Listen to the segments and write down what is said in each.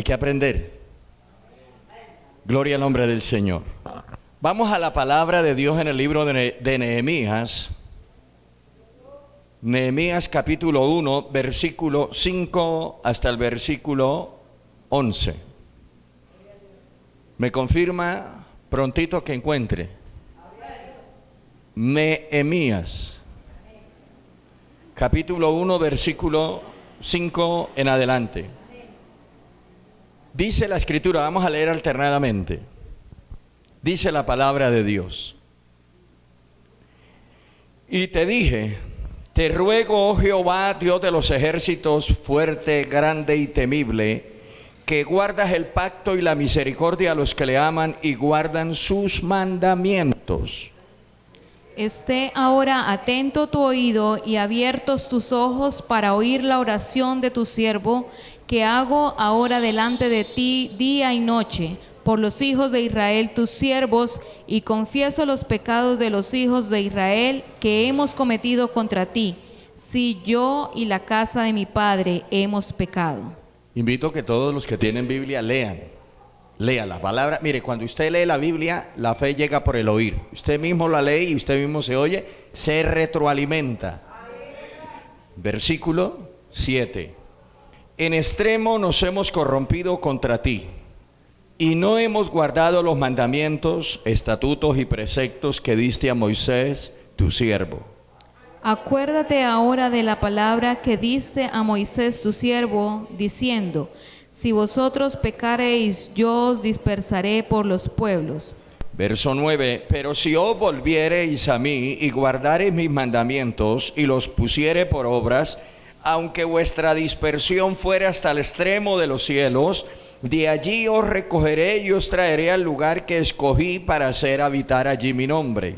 Hay que aprender. Gloria al nombre del Señor. Vamos a la palabra de Dios en el libro de Nehemías. Nehemías capítulo 1, versículo 5 hasta el versículo 11. Me confirma prontito que encuentre. Nehemías capítulo 1, versículo 5 en adelante. Dice la escritura, vamos a leer alternadamente. Dice la palabra de Dios. Y te dije, te ruego, oh Jehová, Dios de los ejércitos, fuerte, grande y temible, que guardas el pacto y la misericordia a los que le aman y guardan sus mandamientos. Esté ahora atento tu oído y abiertos tus ojos para oír la oración de tu siervo, que hago ahora delante de ti día y noche, por los hijos de Israel tus siervos, y confieso los pecados de los hijos de Israel que hemos cometido contra ti, si yo y la casa de mi padre hemos pecado. Invito a que todos los que tienen Biblia lean. Lea la palabra. Mire, cuando usted lee la Biblia, la fe llega por el oír. Usted mismo la lee y usted mismo se oye, se retroalimenta. Versículo 7. En extremo nos hemos corrompido contra ti, y no hemos guardado los mandamientos, estatutos y preceptos que diste a Moisés, tu siervo. Acuérdate ahora de la palabra que diste a Moisés tu siervo, diciendo: si vosotros pecareis, yo os dispersaré por los pueblos. Verso 9. Pero si os volviereis a mí y guardareis mis mandamientos y los pusiere por obras, aunque vuestra dispersión fuera hasta el extremo de los cielos, de allí os recogeré y os traeré al lugar que escogí para hacer habitar allí mi nombre.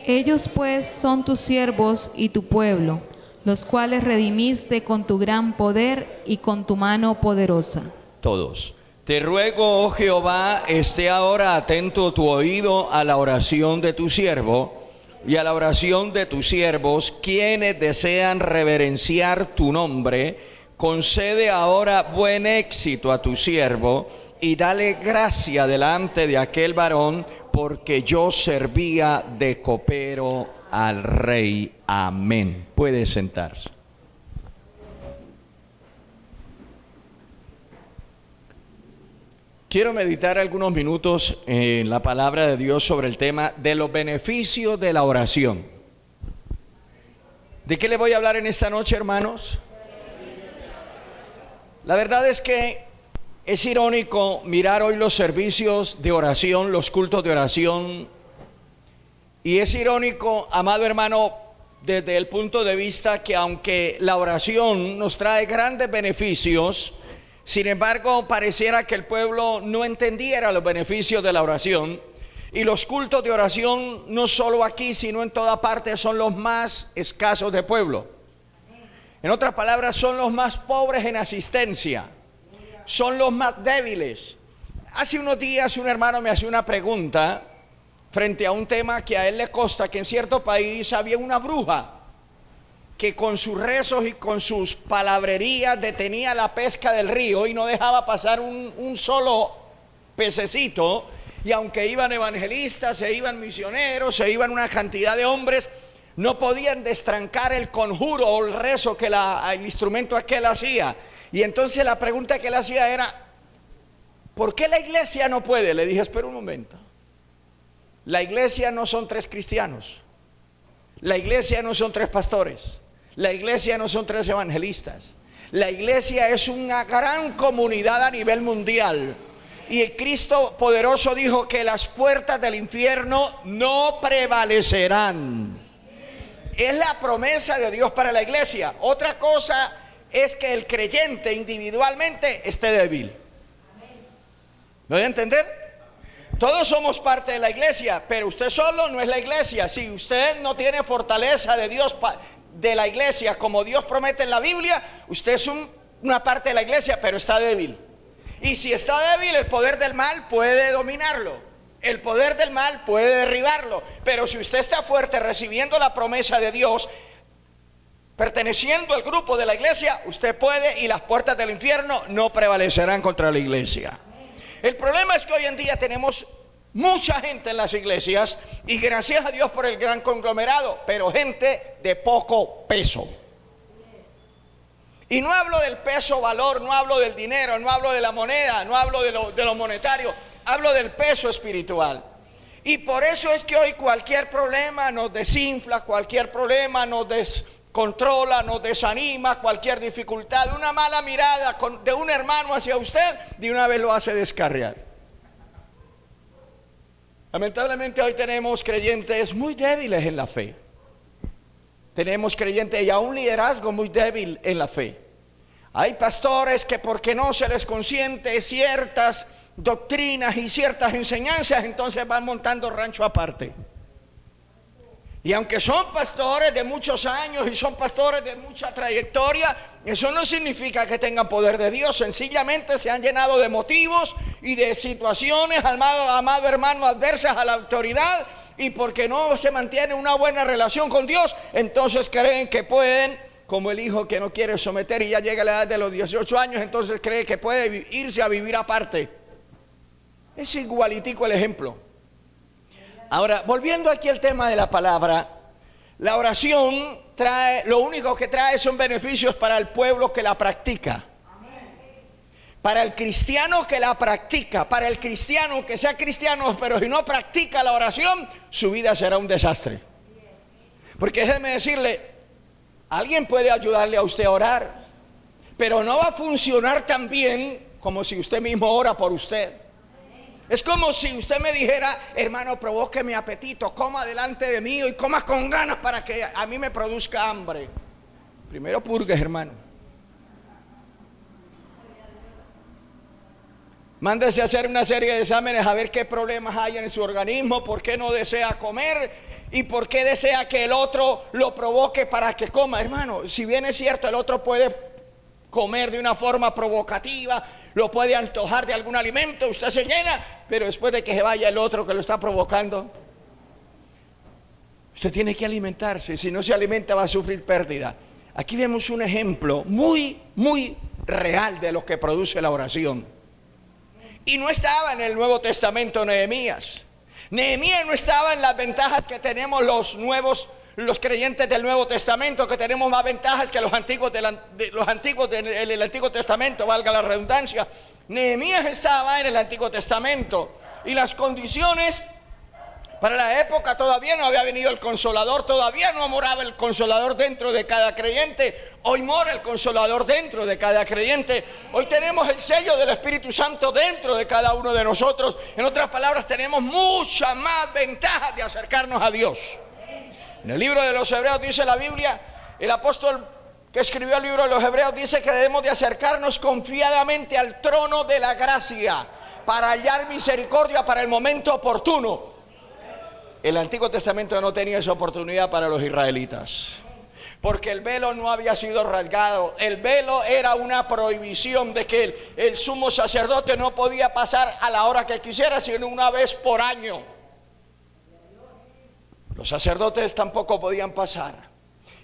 Ellos pues son tus siervos y tu pueblo, los cuales redimiste con tu gran poder y con tu mano poderosa. Todos. Te ruego, oh Jehová, esté ahora atento tu oído a la oración de tu siervo y a la oración de tus siervos, quienes desean reverenciar tu nombre. Concede ahora buen éxito a tu siervo y dale gracia delante de aquel varón, porque yo servía de copero al rey. Amén. Puede sentarse. Quiero meditar algunos minutos en la palabra de Dios sobre el tema de los beneficios de la oración. ¿De qué le voy a hablar en esta noche, hermanos? La verdad es que es irónico mirar hoy los servicios de oración, los cultos de oración, y es irónico, amado hermano, desde el punto de vista que aunque la oración nos trae grandes beneficios, sin embargo pareciera que el pueblo no entendiera los beneficios de la oración, y los cultos de oración no solo aquí sino en toda parte son los más escasos de pueblo. En otras palabras, son los más pobres en asistencia, son los más débiles. Hace unos días un hermano me hacía una pregunta frente a un tema que a él le consta, que en cierto país había una bruja que con sus rezos y con sus palabrerías detenía la pesca del río y no dejaba pasar un solo pececito, y aunque iban evangelistas, se iban misioneros, se iban una cantidad de hombres, no podían destrancar el conjuro o el rezo que el instrumento aquel hacía. Y entonces la pregunta que él hacía era: ¿por qué la iglesia no puede? Le dije: espera un momento. La iglesia no son 3 cristianos, la iglesia no son 3 pastores, la iglesia no son 3 evangelistas. La iglesia es una gran comunidad a nivel mundial, y el Cristo poderoso dijo que las puertas del infierno no prevalecerán. Es la promesa de Dios para la iglesia. Otra cosa es que el creyente individualmente esté débil. ¿Me voy a entender? Todos somos parte de la iglesia, pero usted solo no es la iglesia. Si usted no tiene fortaleza de Dios, de la iglesia, como Dios promete en la Biblia, usted es una parte de la iglesia, pero está débil. Y si está débil, el poder del mal puede dominarlo, el poder del mal puede derribarlo. Pero si usted está fuerte recibiendo la promesa de Dios, perteneciendo al grupo de la iglesia, usted puede, y las puertas del infierno no prevalecerán contra la iglesia. El problema es que hoy en día tenemos mucha gente en las iglesias, y gracias a Dios por el gran conglomerado, pero gente de poco peso. Y no hablo del peso valor, no hablo del dinero, no hablo de la moneda, no hablo de lo monetario, hablo del peso espiritual. Y por eso es que hoy cualquier problema nos desinfla, cualquier problema nos descontrola, nos desanima, cualquier dificultad, una mala mirada de un hermano hacia usted, de una vez lo hace descarriar. Lamentablemente hoy tenemos creyentes muy débiles en la fe. Tenemos creyentes y aún liderazgo muy débil en la fe. Hay pastores que porque no se les consiente ciertas doctrinas y ciertas enseñanzas, entonces van montando rancho aparte. Y aunque son pastores de muchos años y son pastores de mucha trayectoria, eso no significa que tengan poder de Dios. Sencillamente se han llenado de motivos y de situaciones, amado hermano, adversas a la autoridad, y porque no se mantiene una buena relación con Dios, entonces creen que pueden, como el hijo que no quiere someter y ya llega a la edad de los 18 años, entonces cree que puede irse a vivir aparte. Es igualitico el ejemplo. Ahora, volviendo aquí al tema de la palabra, la oración lo único que trae son beneficios para el pueblo que la practica. Para el cristiano que la practica, para el cristiano que sea cristiano, pero si no practica la oración, su vida será un desastre. Porque déjeme decirle, alguien puede ayudarle a usted a orar, pero no va a funcionar tan bien como si usted mismo ora por usted. Es como si usted me dijera: hermano, provoque mi apetito, coma delante de mí y coma con ganas para que a mí me produzca hambre. Primero purgue, hermano. Mándese a hacer una serie de exámenes a ver qué problemas hay en su organismo, por qué no desea comer y por qué desea que el otro lo provoque para que coma. Hermano, si bien es cierto, el otro puede comer de una forma provocativa, lo puede antojar de algún alimento, usted se llena, pero después de que se vaya el otro que lo está provocando, usted tiene que alimentarse. Si no se alimenta va a sufrir pérdida. Aquí vemos un ejemplo muy, muy real de lo que produce la oración. Y no estaba en el Nuevo Testamento Nehemías. Nehemías no estaba en las ventajas que tenemos los creyentes del Nuevo Testamento, que tenemos más ventajas que los antiguos del Antiguo Testamento, valga la redundancia. Nehemías estaba en el Antiguo Testamento, y las condiciones para la época, todavía no había venido el Consolador, todavía no moraba el Consolador dentro de cada creyente. Hoy mora el Consolador dentro de cada creyente. Hoy tenemos el sello del Espíritu Santo dentro de cada uno de nosotros. En otras palabras, tenemos mucha más ventaja de acercarnos a Dios. En el libro de los Hebreos dice la Biblia, el apóstol que escribió el libro de los Hebreos dice que debemos de acercarnos confiadamente al trono de la gracia para hallar misericordia para el momento oportuno. El Antiguo Testamento no tenía esa oportunidad para los israelitas, porque el velo no había sido rasgado. El velo era una prohibición de que el sumo sacerdote no podía pasar a la hora que quisiera, sino una vez por año. Los sacerdotes tampoco podían pasar.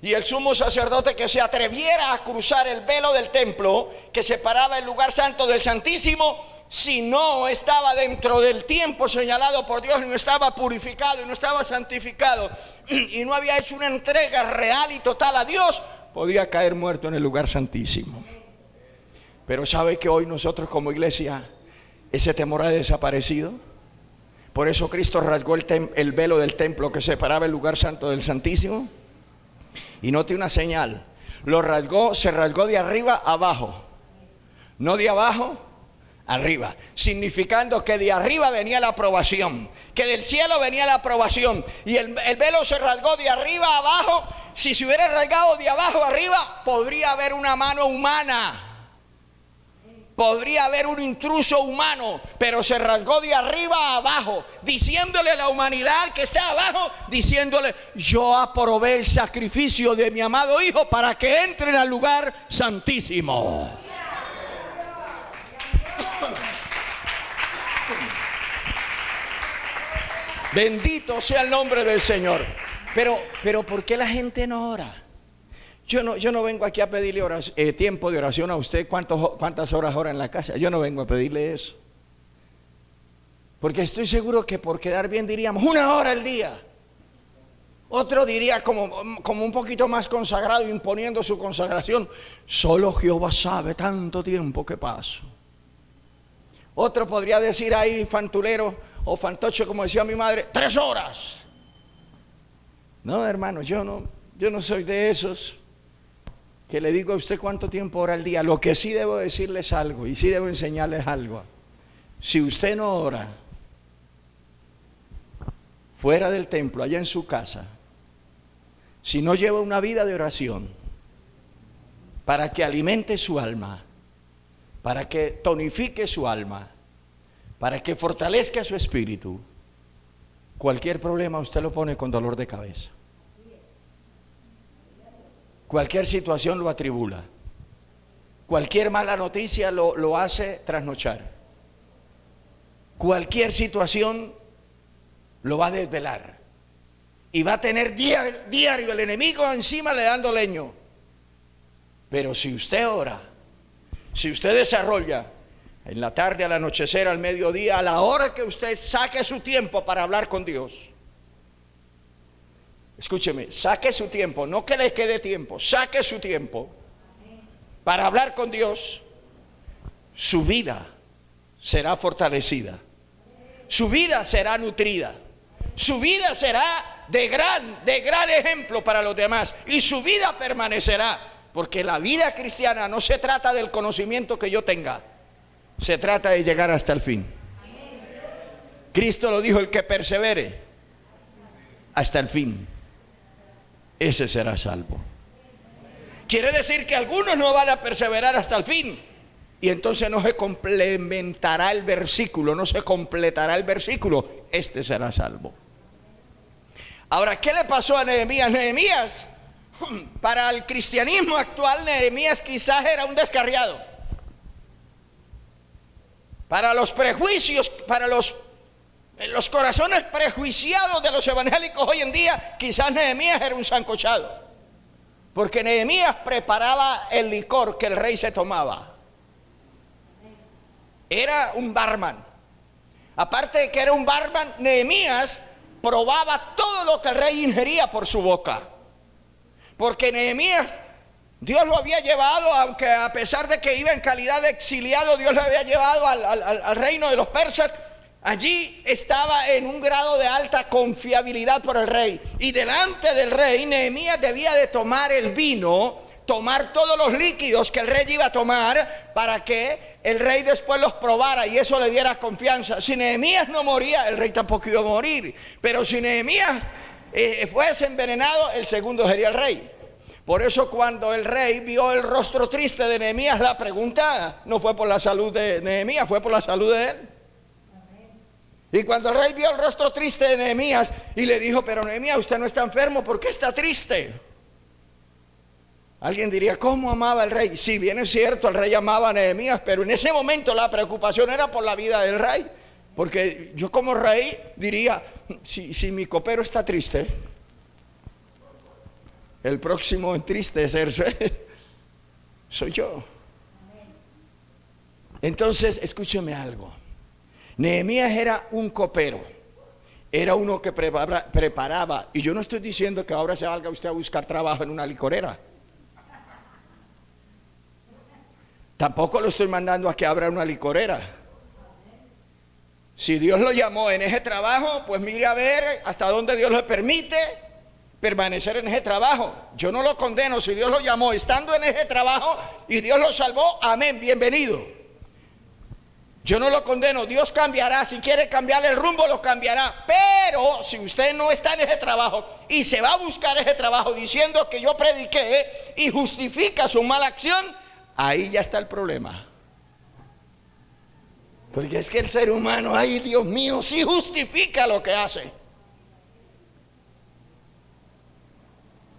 Y el sumo sacerdote que se atreviera a cruzar el velo del templo que separaba el lugar santo del santísimo, si no estaba dentro del tiempo señalado por Dios, no estaba purificado y no estaba santificado, y no había hecho una entrega real y total a Dios, podía caer muerto en el lugar santísimo. Pero ¿sabe que hoy nosotros como iglesia ese temor ha desaparecido? Por eso Cristo rasgó el velo del templo que separaba el lugar santo del santísimo. Y note una señal: se rasgó de arriba a abajo, no de abajo arriba, significando que de arriba venía la aprobación, que del cielo venía la aprobación. Y el velo se rasgó de arriba a abajo. Si se hubiera rasgado de abajo a arriba, podría haber una mano humana, podría haber un intruso humano, pero se rasgó de arriba a abajo, diciéndole a la humanidad que está abajo, diciéndole: yo aprobé el sacrificio de mi amado Hijo para que entren al lugar santísimo. Bendito sea el nombre del Señor. Pero ¿por qué la gente no ora? Yo no vengo aquí a pedirle tiempo de oración a usted, cuántas horas ora en la casa. Yo no vengo a pedirle eso. Porque estoy seguro que por quedar bien diríamos 1 hora al día. Otro diría como un poquito más consagrado, imponiendo su consagración. Solo Jehová sabe tanto tiempo que paso. Otro podría decir ahí, fantulero o fantoche, como decía mi madre, 3 horas. No, hermano, yo no soy de esos que le digo a usted cuánto tiempo ora al día. Lo que sí debo decirles algo, y sí debo enseñarles algo. Si usted no ora fuera del templo, allá en su casa, si no lleva una vida de oración para que alimente su alma, para que tonifique su alma, para que fortalezca su espíritu, cualquier problema usted lo pone con dolor de cabeza. Cualquier situación lo atribula. Cualquier mala noticia lo hace trasnochar. Cualquier situación lo va a desvelar. Y va a tener diario el enemigo encima le dando leño. Pero si usted ora, si usted desarrolla en la tarde, al anochecer, al mediodía, a la hora que usted saque su tiempo para hablar con Dios. Escúcheme, saque su tiempo, no que le quede tiempo, saque su tiempo para hablar con Dios. Su vida será fortalecida, su vida será nutrida, su vida será de gran ejemplo para los demás, y su vida permanecerá, porque la vida cristiana no se trata del conocimiento que yo tenga, se trata de llegar hasta el fin. Cristo lo dijo, el que persevere hasta el fin, ese será salvo. Quiere decir que algunos no van a perseverar hasta el fin, y entonces no se complementará el versículo, no se completará el versículo, este será salvo. Ahora, ¿qué le pasó a Nehemías? Nehemías, para el cristianismo actual, Nehemías quizás era un descarriado. Para los prejuicios, para los corazones prejuiciados de los evangélicos hoy en día, quizás Nehemías era un sancochado, porque Nehemías preparaba el licor que el rey se tomaba. Era un barman. Aparte de que era un barman, Nehemías probaba todo lo que el rey ingería por su boca, porque Nehemías, Dios lo había llevado, aunque a pesar de que iba en calidad de exiliado, Dios lo había llevado al reino de los persas. Allí estaba en un grado de alta confiabilidad por el rey, y delante del rey Nehemías debía de tomar el vino, tomar todos los líquidos que el rey iba a tomar, para que el rey después los probara y eso le diera confianza. Si Nehemías no moría, el rey tampoco iba a morir, pero si Nehemías fuese envenenado, el segundo sería el rey. Por eso cuando el rey vio el rostro triste de Nehemías, la pregunta no fue por la salud de Nehemías, fue por la salud de él. Y cuando el rey vio el rostro triste de Nehemías y le dijo, pero Nehemías, usted no está enfermo, ¿por qué está triste? Alguien diría, ¿cómo amaba el rey? Si bien es cierto, el rey amaba a Nehemías, pero en ese momento la preocupación era por la vida del rey. Porque yo como rey diría, si mi copero está triste, el próximo en tristecerse soy yo. Entonces, escúcheme algo. Nehemías era un copero, era uno que preparaba, y yo no estoy diciendo que ahora se valga usted a buscar trabajo en una licorera. Tampoco lo estoy mandando a que abra una licorera. Si Dios lo llamó en ese trabajo, pues mire a ver hasta dónde Dios le permite permanecer en ese trabajo. Yo no lo condeno. Si Dios lo llamó estando en ese trabajo y Dios lo salvó, amén, bienvenido. Yo no lo condeno. Dios cambiará, si quiere cambiar el rumbo lo cambiará, pero si usted no está en ese trabajo y se va a buscar ese trabajo diciendo que yo prediqué y justifica su mala acción, ahí ya está el problema. Porque es que el ser humano, ay Dios mío, sí justifica lo que hace.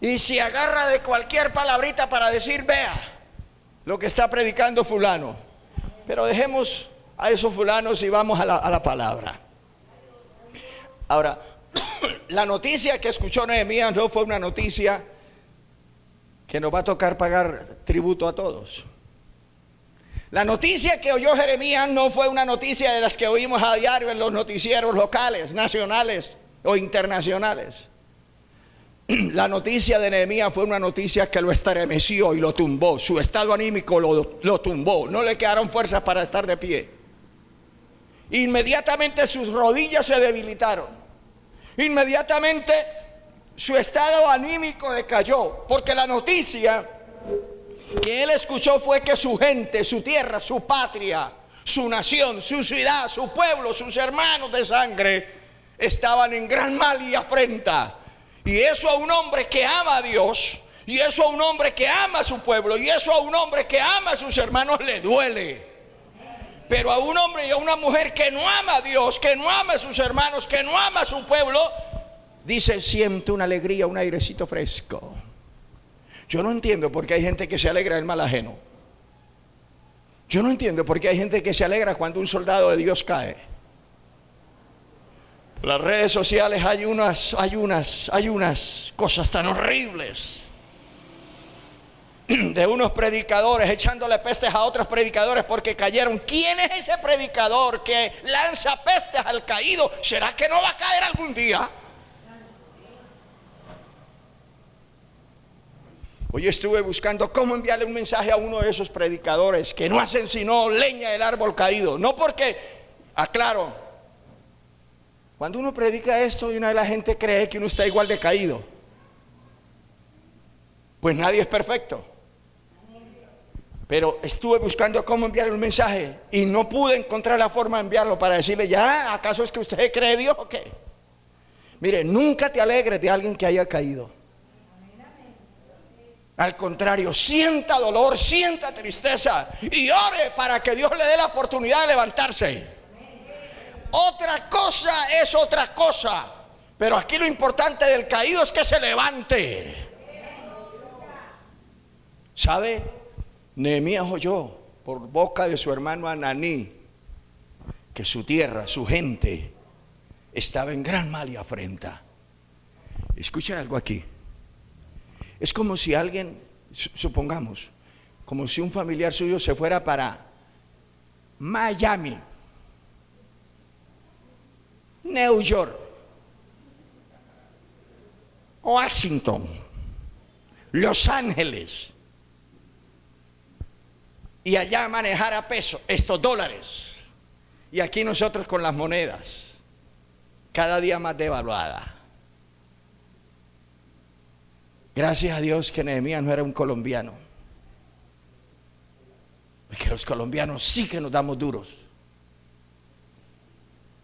Y se agarra de cualquier palabrita para decir, vea lo que está predicando fulano. Pero dejemos a esos fulanos y vamos a la palabra. Ahora, la noticia que escuchó Nehemías no fue una noticia que nos va a tocar pagar tributo a todos. La noticia que oyó Jeremías no fue una noticia de las que oímos a diario en los noticieros locales, nacionales o internacionales. La noticia de Nehemías fue una noticia que lo estremeció y lo tumbó. Su estado anímico lo tumbó. No le quedaron fuerzas para estar de pie. Inmediatamente sus rodillas se debilitaron. Inmediatamente su estado anímico decayó, porque la noticia que él escuchó fue que su gente, su tierra, su patria, su nación, su ciudad, su pueblo, sus hermanos de sangre estaban en gran mal y afrenta. Y eso a un hombre que ama a Dios, y eso a un hombre que ama a su pueblo, y eso a un hombre que ama a sus hermanos le duele. Pero a un hombre y a una mujer que no ama a Dios, que no ama a sus hermanos, que no ama a su pueblo, dice: siento una alegría, un airecito fresco. Yo no entiendo por qué hay gente que se alegra del mal ajeno. Yo no entiendo por qué hay gente que se alegra cuando un soldado de Dios cae. Las redes sociales hay unas cosas tan horribles de unos predicadores echándole pestes a otros predicadores porque cayeron. ¿Quién es ese predicador que lanza pestes al caído? ¿Será que no va a caer algún día? Hoy estuve buscando cómo enviarle un mensaje a uno de esos predicadores que no hacen sino leña del árbol caído. No porque, aclaro, cuando uno predica esto y una de la gente cree que uno está igual de caído, pues nadie es perfecto. Pero estuve buscando cómo enviarle un mensaje y no pude encontrar la forma de enviarlo para decirle: ¿ya acaso es que usted cree Dios o qué? Mire, nunca te alegres de alguien que haya caído. Al contrario, sienta dolor, sienta tristeza y ore para que Dios le dé la oportunidad de levantarse. Otra cosa es otra cosa, pero aquí lo importante del caído es que se levante. ¿Sabe? Nehemías oyó por boca de su hermano Ananí que su tierra, su gente estaba en gran mal y afrenta. Escucha algo aquí. Es como si alguien, supongamos, como si un familiar suyo se fuera para Miami, New York, Washington, Los Ángeles, y allá manejara peso, estos dólares, y aquí nosotros con las monedas cada día más devaluadas. Gracias a Dios que Nehemías no era un colombiano, porque los colombianos sí que nos damos duros.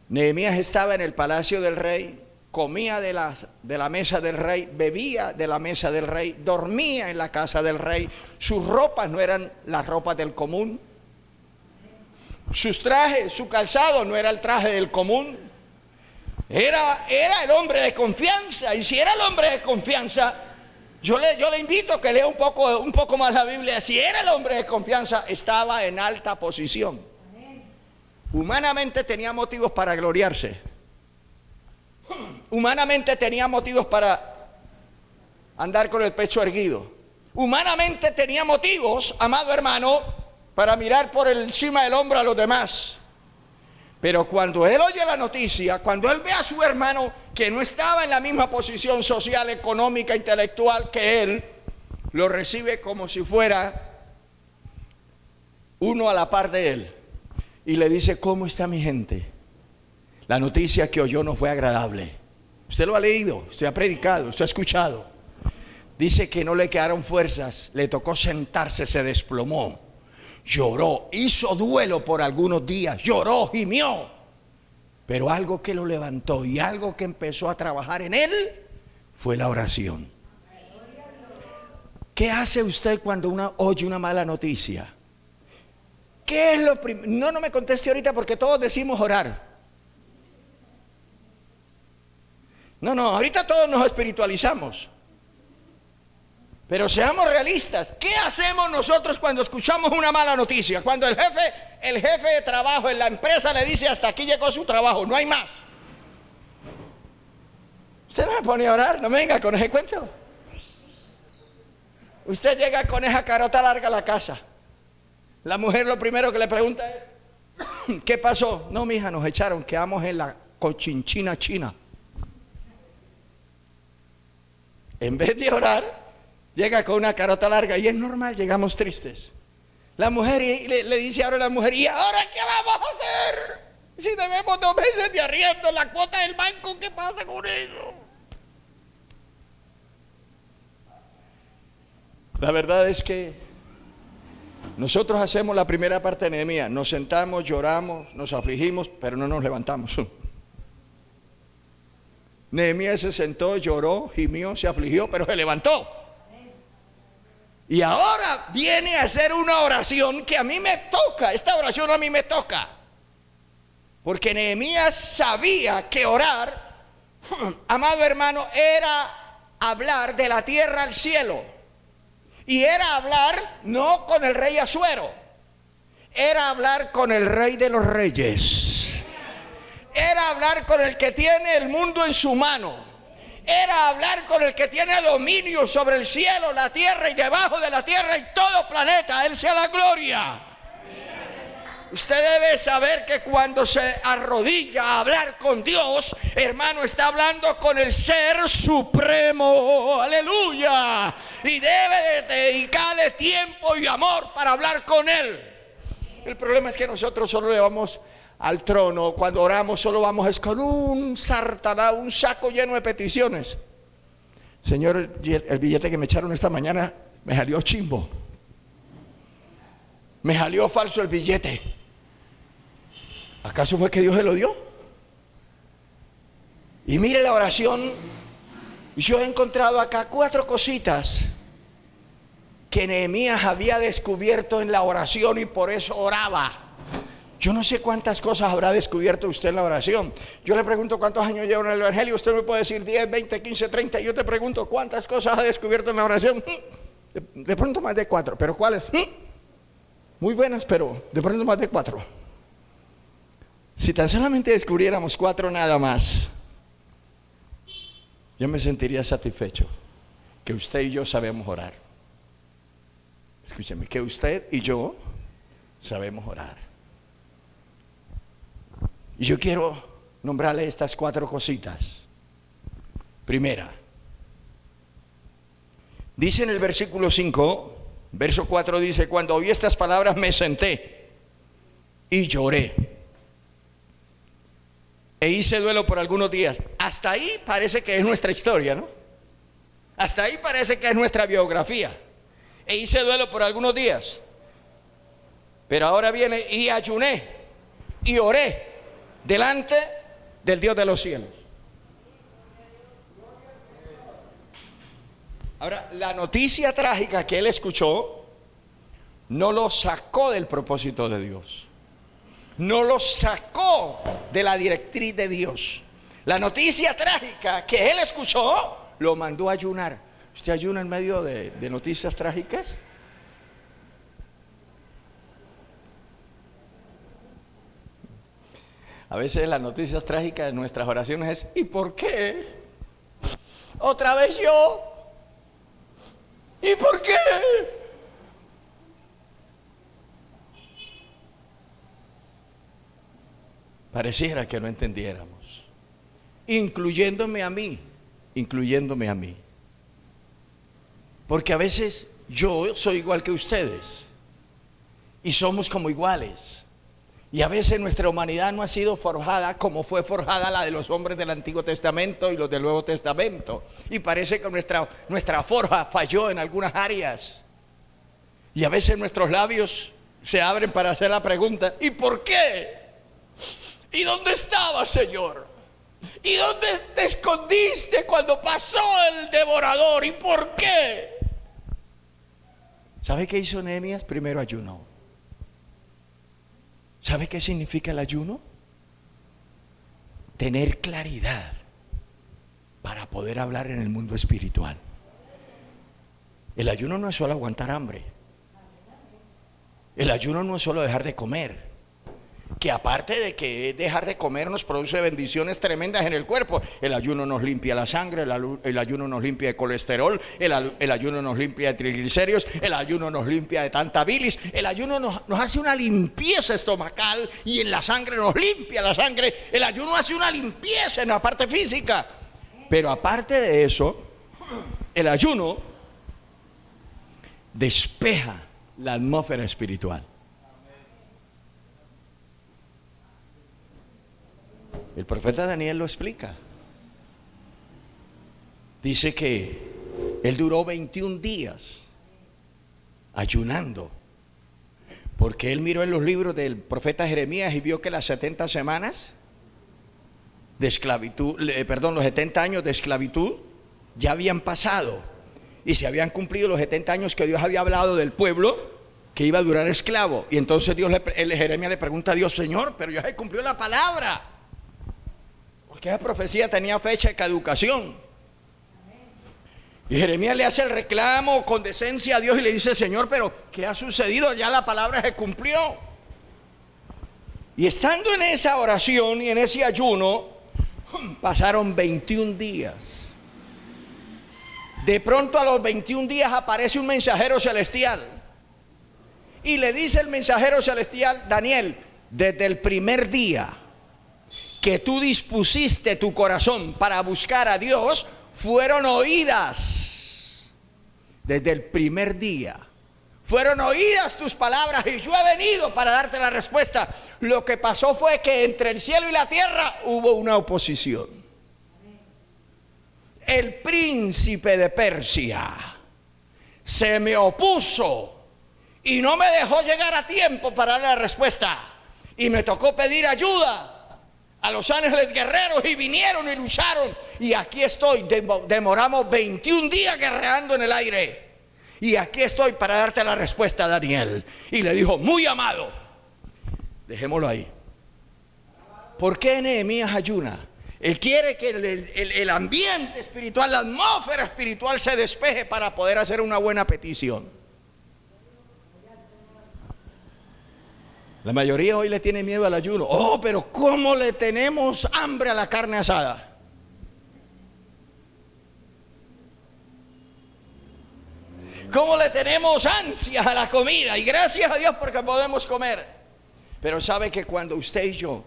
Nehemías estaba en el palacio del rey, comía de la mesa del rey, bebía de la mesa del rey, dormía en la casa del rey. Sus ropas no eran las ropas del común, sus trajes, su calzado no era el traje del común. Era el hombre de confianza, y si era el hombre de confianza, yo le invito a que lea un poco más la Biblia. Si era el hombre de confianza, estaba en alta posición. Humanamente tenía motivos para gloriarse. Humanamente tenía motivos para andar con el pecho erguido. Humanamente tenía motivos, amado hermano, para mirar por encima del hombro a los demás. Pero cuando él oye la noticia, cuando él ve a su hermano que no estaba en la misma posición social, económica, intelectual que él, lo recibe como si fuera uno a la par de él. Y le dice: ¿cómo está mi gente? La noticia que oyó no fue agradable. Usted lo ha leído, usted ha predicado, usted ha escuchado. Dice que no le quedaron fuerzas, le tocó sentarse, se desplomó, lloró, hizo duelo por algunos días, lloró, gimió. Pero algo que lo levantó y algo que empezó a trabajar en él fue la oración. ¿Qué hace usted cuando oye una mala noticia? ¿Qué es lo primero? No me conteste ahorita porque todos decimos orar. No, ahorita todos nos espiritualizamos. Pero seamos realistas. ¿Qué hacemos nosotros cuando escuchamos una mala noticia? Cuando el jefe de trabajo en la empresa le dice: hasta aquí llegó su trabajo, no hay más. Usted no me pone a orar, no me venga con ese cuento. Usted llega con esa carota larga a la casa. La mujer lo primero que le pregunta es: ¿qué pasó? No, mija, nos echaron, quedamos en la cochinchina china. En vez de orar, llega con una carota larga y es normal, llegamos tristes. La mujer le dice ahora a la mujer: ¿y ahora qué vamos a hacer? Si debemos 2 meses de arriendo, la cuota del banco, ¿qué pasa con eso? La verdad es que nosotros hacemos la primera parte de Nehemías. Nos sentamos, lloramos, nos afligimos, pero no nos levantamos. Nehemías se sentó, lloró, gimió, se afligió, pero se levantó. Y ahora viene a hacer una oración que a mí me toca. Esta oración a mí me toca. Porque Nehemías sabía que orar, amado hermano, era hablar de la tierra al cielo. Y era hablar no con el rey Asuero, era hablar con el rey de los reyes. Era hablar con el que tiene el mundo en su mano. Era hablar con el que tiene dominio sobre el cielo, la tierra y debajo de la tierra y todo planeta. Él sea la gloria. Usted debe saber que cuando se arrodilla a hablar con Dios, hermano, está hablando con el Ser Supremo. Aleluya. Y debe de dedicarle tiempo y amor para hablar con Él. El problema es que nosotros solo le vamos al trono. Cuando oramos solo vamos con un sartanazo, un saco lleno de peticiones. Señor, el billete que me echaron esta mañana me salió chimbo. Me salió falso el billete. ¿Acaso fue que Dios se lo dio? Y mire la oración. Yo he encontrado acá 4 cositas que Nehemías había descubierto en la oración y por eso oraba. Yo no sé cuántas cosas habrá descubierto usted en la oración. Yo le pregunto cuántos años lleva en el Evangelio. Usted me puede decir 10, 20, 15, 30. Yo te pregunto cuántas cosas ha descubierto en la oración. De pronto más de 4. ¿Pero cuáles? Muy buenas, pero de pronto más de 4. Si tan solamente descubriéramos 4 nada más, yo me sentiría satisfecho. Que usted y yo sabemos orar. Escúcheme, que usted y yo sabemos orar. Y yo quiero nombrarle estas 4 cositas. Primera, dice en el versículo 5, verso 4 dice: cuando oí estas palabras me senté y lloré e hice duelo por algunos días. Hasta ahí parece que es nuestra historia, ¿no? Hasta ahí parece que es nuestra biografía. E hice duelo por algunos días. Pero ahora viene: y ayuné y oré delante del Dios de los cielos. Ahora, la noticia trágica que él escuchó no lo sacó del propósito de Dios. No lo sacó de la directriz de Dios. La noticia trágica que él escuchó lo mandó a ayunar. ¿Usted ayuna en medio de noticias trágicas? A veces las noticias trágicas de nuestras oraciones es: ¿y por qué? ¿Otra vez yo? ¿Y por qué? Pareciera que no entendiéramos, incluyéndome a mí. Porque a veces yo soy igual que ustedes y somos como iguales. Y a veces nuestra humanidad no ha sido forjada como fue forjada la de los hombres del Antiguo Testamento y los del Nuevo Testamento. Y parece que nuestra forja falló en algunas áreas. Y a veces nuestros labios se abren para hacer la pregunta: ¿y por qué? ¿Y dónde estabas, Señor? ¿Y dónde te escondiste cuando pasó el devorador? ¿Y por qué? ¿Sabe qué hizo Nehemías? Primero ayunó. ¿Sabe qué significa el ayuno? Tener claridad para poder hablar en el mundo espiritual. El ayuno no es solo aguantar hambre. El ayuno no es solo dejar de comer. que aparte de que dejar de comer nos produce bendiciones tremendas en el cuerpo. El ayuno nos limpia la sangre, el ayuno nos limpia de colesterol, el ayuno nos limpia de triglicéridos, el ayuno nos limpia de tanta bilis, el ayuno nos hace una limpieza estomacal y en la sangre nos limpia la sangre. El ayuno hace una limpieza en la parte física. Pero aparte de eso, el ayuno despeja la atmósfera espiritual. El profeta Daniel lo explica. Dice que él duró 21 días ayunando, porque él miró en los libros del profeta Jeremías y vio que las 70 semanas de esclavitud, los 70 años de esclavitud ya habían pasado y se habían cumplido los 70 años que Dios había hablado del pueblo que iba a durar esclavo. Y entonces Jeremías le pregunta a Dios: Señor, pero ya se cumplió la palabra, porque esa profecía tenía fecha de caducación. Y Jeremías le hace el reclamo con decencia a Dios y le dice: Señor, pero ¿qué ha sucedido? Ya la palabra se cumplió. Y estando en esa oración y en ese ayuno, pasaron 21 días. De pronto a los 21 días aparece un mensajero celestial y le dice el mensajero celestial: Daniel, desde el primer día que tú dispusiste tu corazón para buscar a Dios, fueron oídas. Desde el primer día fueron oídas tus palabras y yo he venido para darte la respuesta. Lo que pasó fue que entre el cielo y la tierra hubo una oposición. El príncipe de Persia se me opuso y no me dejó llegar a tiempo para darle la respuesta, y me tocó pedir ayuda a los ángeles guerreros y vinieron y lucharon, y aquí estoy. Demoramos 21 días guerreando en el aire y aquí estoy para darte la respuesta, Daniel. Y le dijo: muy amado, dejémoslo ahí. ¿Por qué Nehemías ayuna? Él quiere que el ambiente espiritual, la atmósfera espiritual se despeje para poder hacer una buena petición. La mayoría hoy le tiene miedo al ayuno. Oh, pero ¿cómo le tenemos hambre a la carne asada? ¿Cómo le tenemos ansias a la comida? Y gracias a Dios porque podemos comer. Pero sabe que cuando usted y yo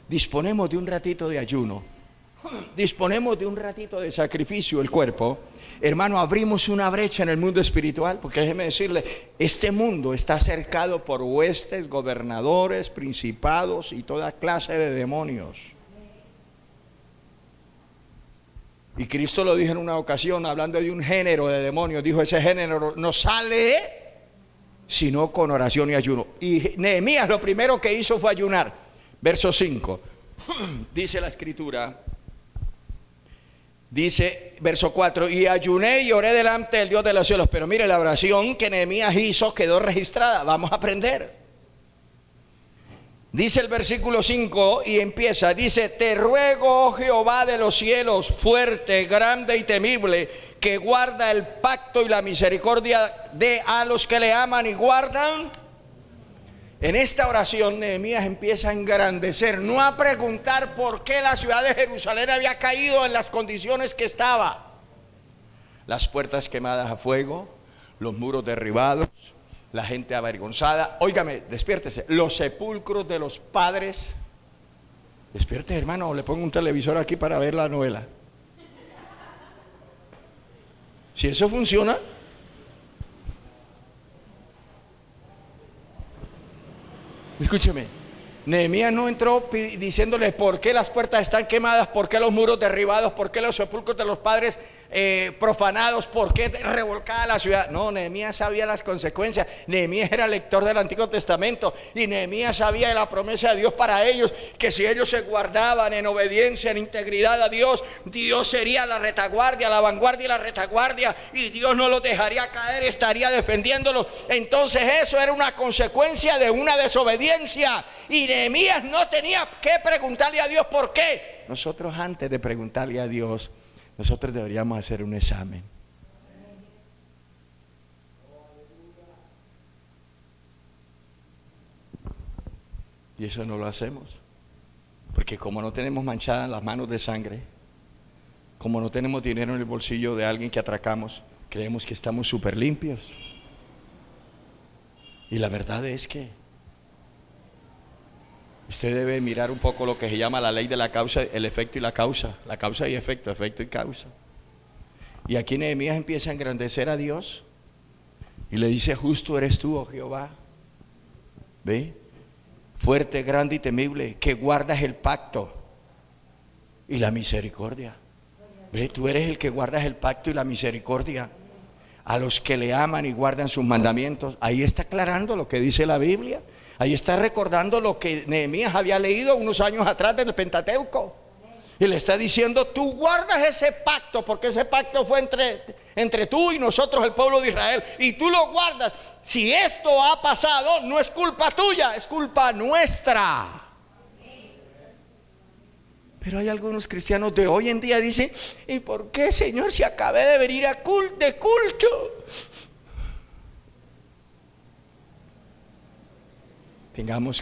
disponemos de un ratito de ayuno, disponemos de un ratito de sacrificio del cuerpo, hermano, abrimos una brecha en el mundo espiritual. Porque déjeme decirle, este mundo está cercado por huestes, gobernadores, principados y toda clase de demonios. Y Cristo lo dijo en una ocasión, hablando de un género de demonios, dijo: ese género no sale sino con oración y ayuno. Y Nehemías lo primero que hizo fue ayunar. Verso 5, dice la escritura. Dice, verso 4: y ayuné y oré delante del Dios de los cielos. Pero mire, la oración que Nehemías hizo quedó registrada. Vamos a aprender. Dice el versículo 5 y empieza, dice: te ruego, oh Jehová de los cielos, fuerte, grande y temible, que guarda el pacto y la misericordia de a los que le aman y guardan. En esta oración Nehemías empieza a engrandecer, no a preguntar por qué la ciudad de Jerusalén había caído en las condiciones que estaba. Las puertas quemadas a fuego, los muros derribados, la gente avergonzada. Óigame, despiértese. Los sepulcros de los padres. Despierte, hermano, le pongo un televisor aquí para ver la novela. Si eso funciona. Escúcheme, Nehemías no entró diciéndole por qué las puertas están quemadas, por qué los muros derribados, por qué los sepulcros de los padres profanados, por qué revolcada la ciudad. No, Nehemías sabía las consecuencias. Nehemías era lector del Antiguo Testamento y Nehemías sabía de la promesa de Dios para ellos, que si ellos se guardaban en obediencia, en integridad a Dios, Dios sería la retaguardia, la vanguardia y la retaguardia, y Dios no los dejaría caer, estaría defendiéndolos. Entonces eso era una consecuencia de una desobediencia, y Nehemías no tenía que preguntarle a Dios por qué. Nosotros, antes de preguntarle a Dios, nosotros deberíamos hacer un examen. Y eso no lo hacemos. Porque como no tenemos manchadas las manos de sangre, como no tenemos dinero en el bolsillo de alguien que atracamos, creemos que estamos súper limpios. Y la verdad es que usted debe mirar un poco lo que se llama la ley de la causa, el efecto y la causa y efecto, efecto y causa. Y aquí Nehemías empieza a engrandecer a Dios y le dice: justo eres tú, oh Jehová, ¿ve? Fuerte, grande y temible, que guardas el pacto y la misericordia. ¿Ve? Tú eres el que guardas el pacto y la misericordia a los que le aman y guardan sus mandamientos. Ahí está aclarando lo que dice la Biblia. Ahí está recordando lo que Nehemías había leído unos años atrás del Pentateuco. Y le está diciendo: tú guardas ese pacto, porque ese pacto fue entre tú y nosotros, el pueblo de Israel, y tú lo guardas. Si esto ha pasado, no es culpa tuya, es culpa nuestra. Pero hay algunos cristianos de hoy en día que dicen: ¿y por qué, Señor, si acabé de venir de culto? Tengamos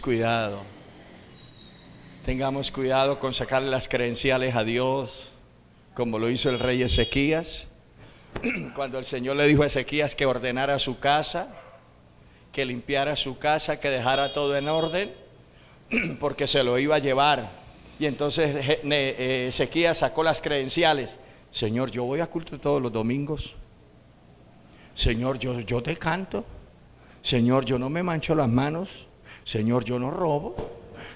cuidado con sacarle las credenciales a Dios, como lo hizo el rey Ezequías, cuando el Señor le dijo a Ezequías que ordenara su casa, que limpiara su casa, que dejara todo en orden, porque se lo iba a llevar. Y entonces Ezequías sacó las credenciales: Señor, yo voy a culto todos los domingos. Señor, yo te canto. Señor, yo no me mancho las manos. Señor, yo no robo.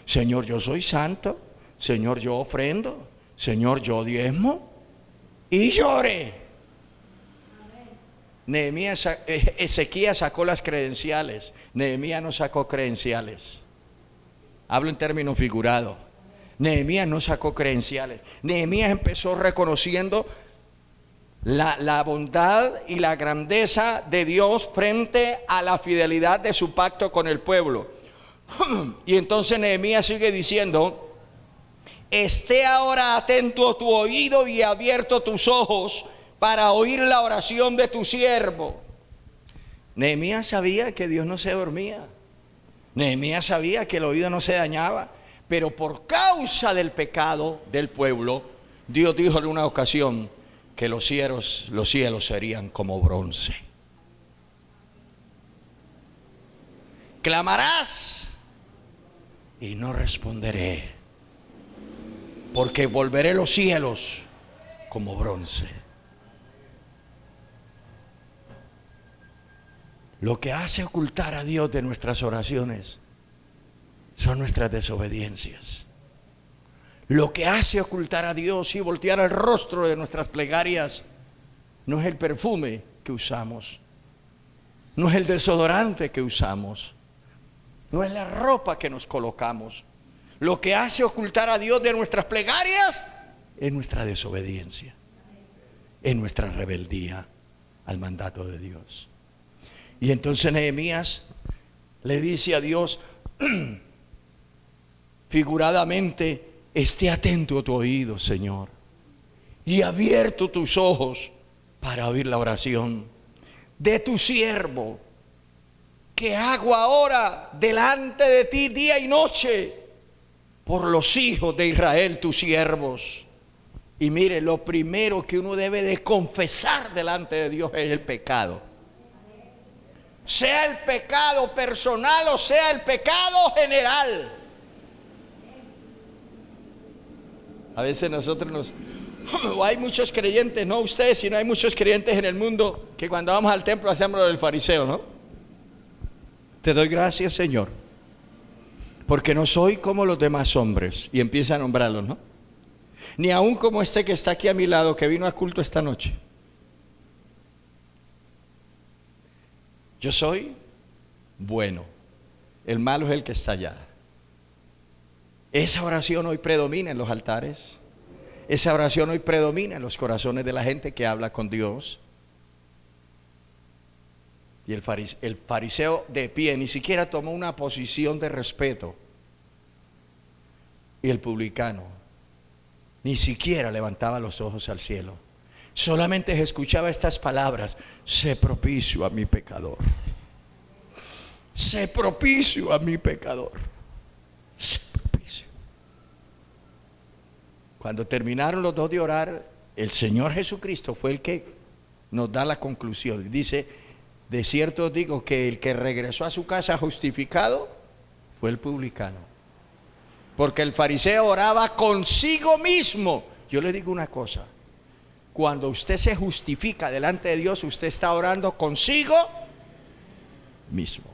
Señor, yo soy santo. Señor, yo ofrendo. Señor, yo diezmo. Y lloré. Ezequías sacó las credenciales. Nehemías no sacó credenciales. Hablo en términos figurados. Nehemías no sacó credenciales. Nehemías empezó reconociendo la bondad y la grandeza de Dios frente a la fidelidad de su pacto con el pueblo. Y entonces Nehemías sigue diciendo: esté ahora atento tu oído y abierto tus ojos para oír la oración de tu siervo. Nehemías sabía que Dios no se dormía. Nehemías sabía que el oído no se dañaba. Pero por causa del pecado del pueblo, Dios dijo en una ocasión que los cielos serían como bronce. Clamarás y no responderé, porque volveré los cielos como bronce. Lo que hace ocultar a Dios de nuestras oraciones son nuestras desobediencias. Lo que hace ocultar a Dios y voltear el rostro de nuestras plegarias no es el perfume que usamos, no es el desodorante que usamos, no es la ropa que nos colocamos. Lo que hace ocultar a Dios de nuestras plegarias es nuestra desobediencia, es nuestra rebeldía al mandato de Dios. Y entonces Nehemías le dice a Dios figuradamente: esté atento a tu oído, Señor, y abierto tus ojos para oír la oración de tu siervo, que hago ahora delante de ti día y noche por los hijos de Israel, tus siervos. Y mire, lo primero que uno debe de confesar delante de Dios es el pecado. Sea el pecado personal o sea el pecado general. A veces nosotros hay muchos creyentes, no ustedes, sino hay muchos creyentes en el mundo que cuando vamos al templo hacemos lo del fariseo, ¿no? Te doy gracias, Señor, porque no soy como los demás hombres. Y empieza a nombrarlos, ¿no? Ni aún como este que está aquí a mi lado, que vino a culto esta noche. Yo soy bueno, el malo es el que está allá. Esa oración hoy predomina en los altares. Esa oración hoy predomina en los corazones de la gente que habla con Dios. Y el fariseo de pie ni siquiera tomó una posición de respeto. Y el publicano ni siquiera levantaba los ojos al cielo. Solamente escuchaba estas palabras: sé propicio a mi pecador. Sé propicio a mi pecador. Sacrificio. Cuando terminaron los dos de orar, el Señor Jesucristo fue el que nos da la conclusión. Dice, de cierto os digo que el que regresó a su casa justificado fue el publicano. Porque el fariseo oraba consigo mismo. Yo le digo una cosa, cuando usted se justifica delante de Dios, usted está orando consigo mismo.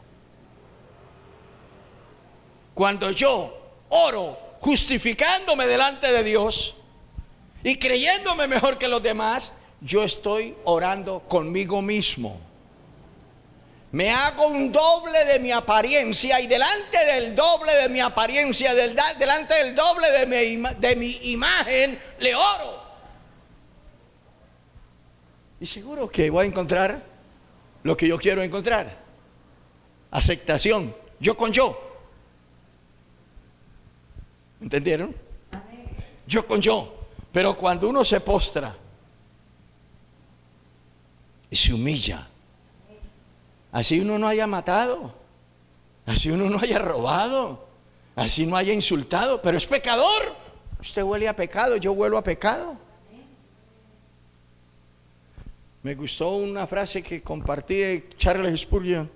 Cuando yo oro justificándome delante de Dios y creyéndome mejor que los demás, yo estoy orando conmigo mismo. Me hago un doble de mi apariencia y delante del doble de mi apariencia, delante del doble de mi imagen, le oro. Y seguro que voy a encontrar lo que yo quiero encontrar. Aceptación, yo con yo. ¿Entendieron? Yo con yo. Pero cuando uno se postra y se humilla, así uno no haya matado, así uno no haya robado, así no haya insultado, pero es pecador. Usted huele a pecado, yo huelo a pecado. Me gustó una frase que compartí de Charles Spurgeon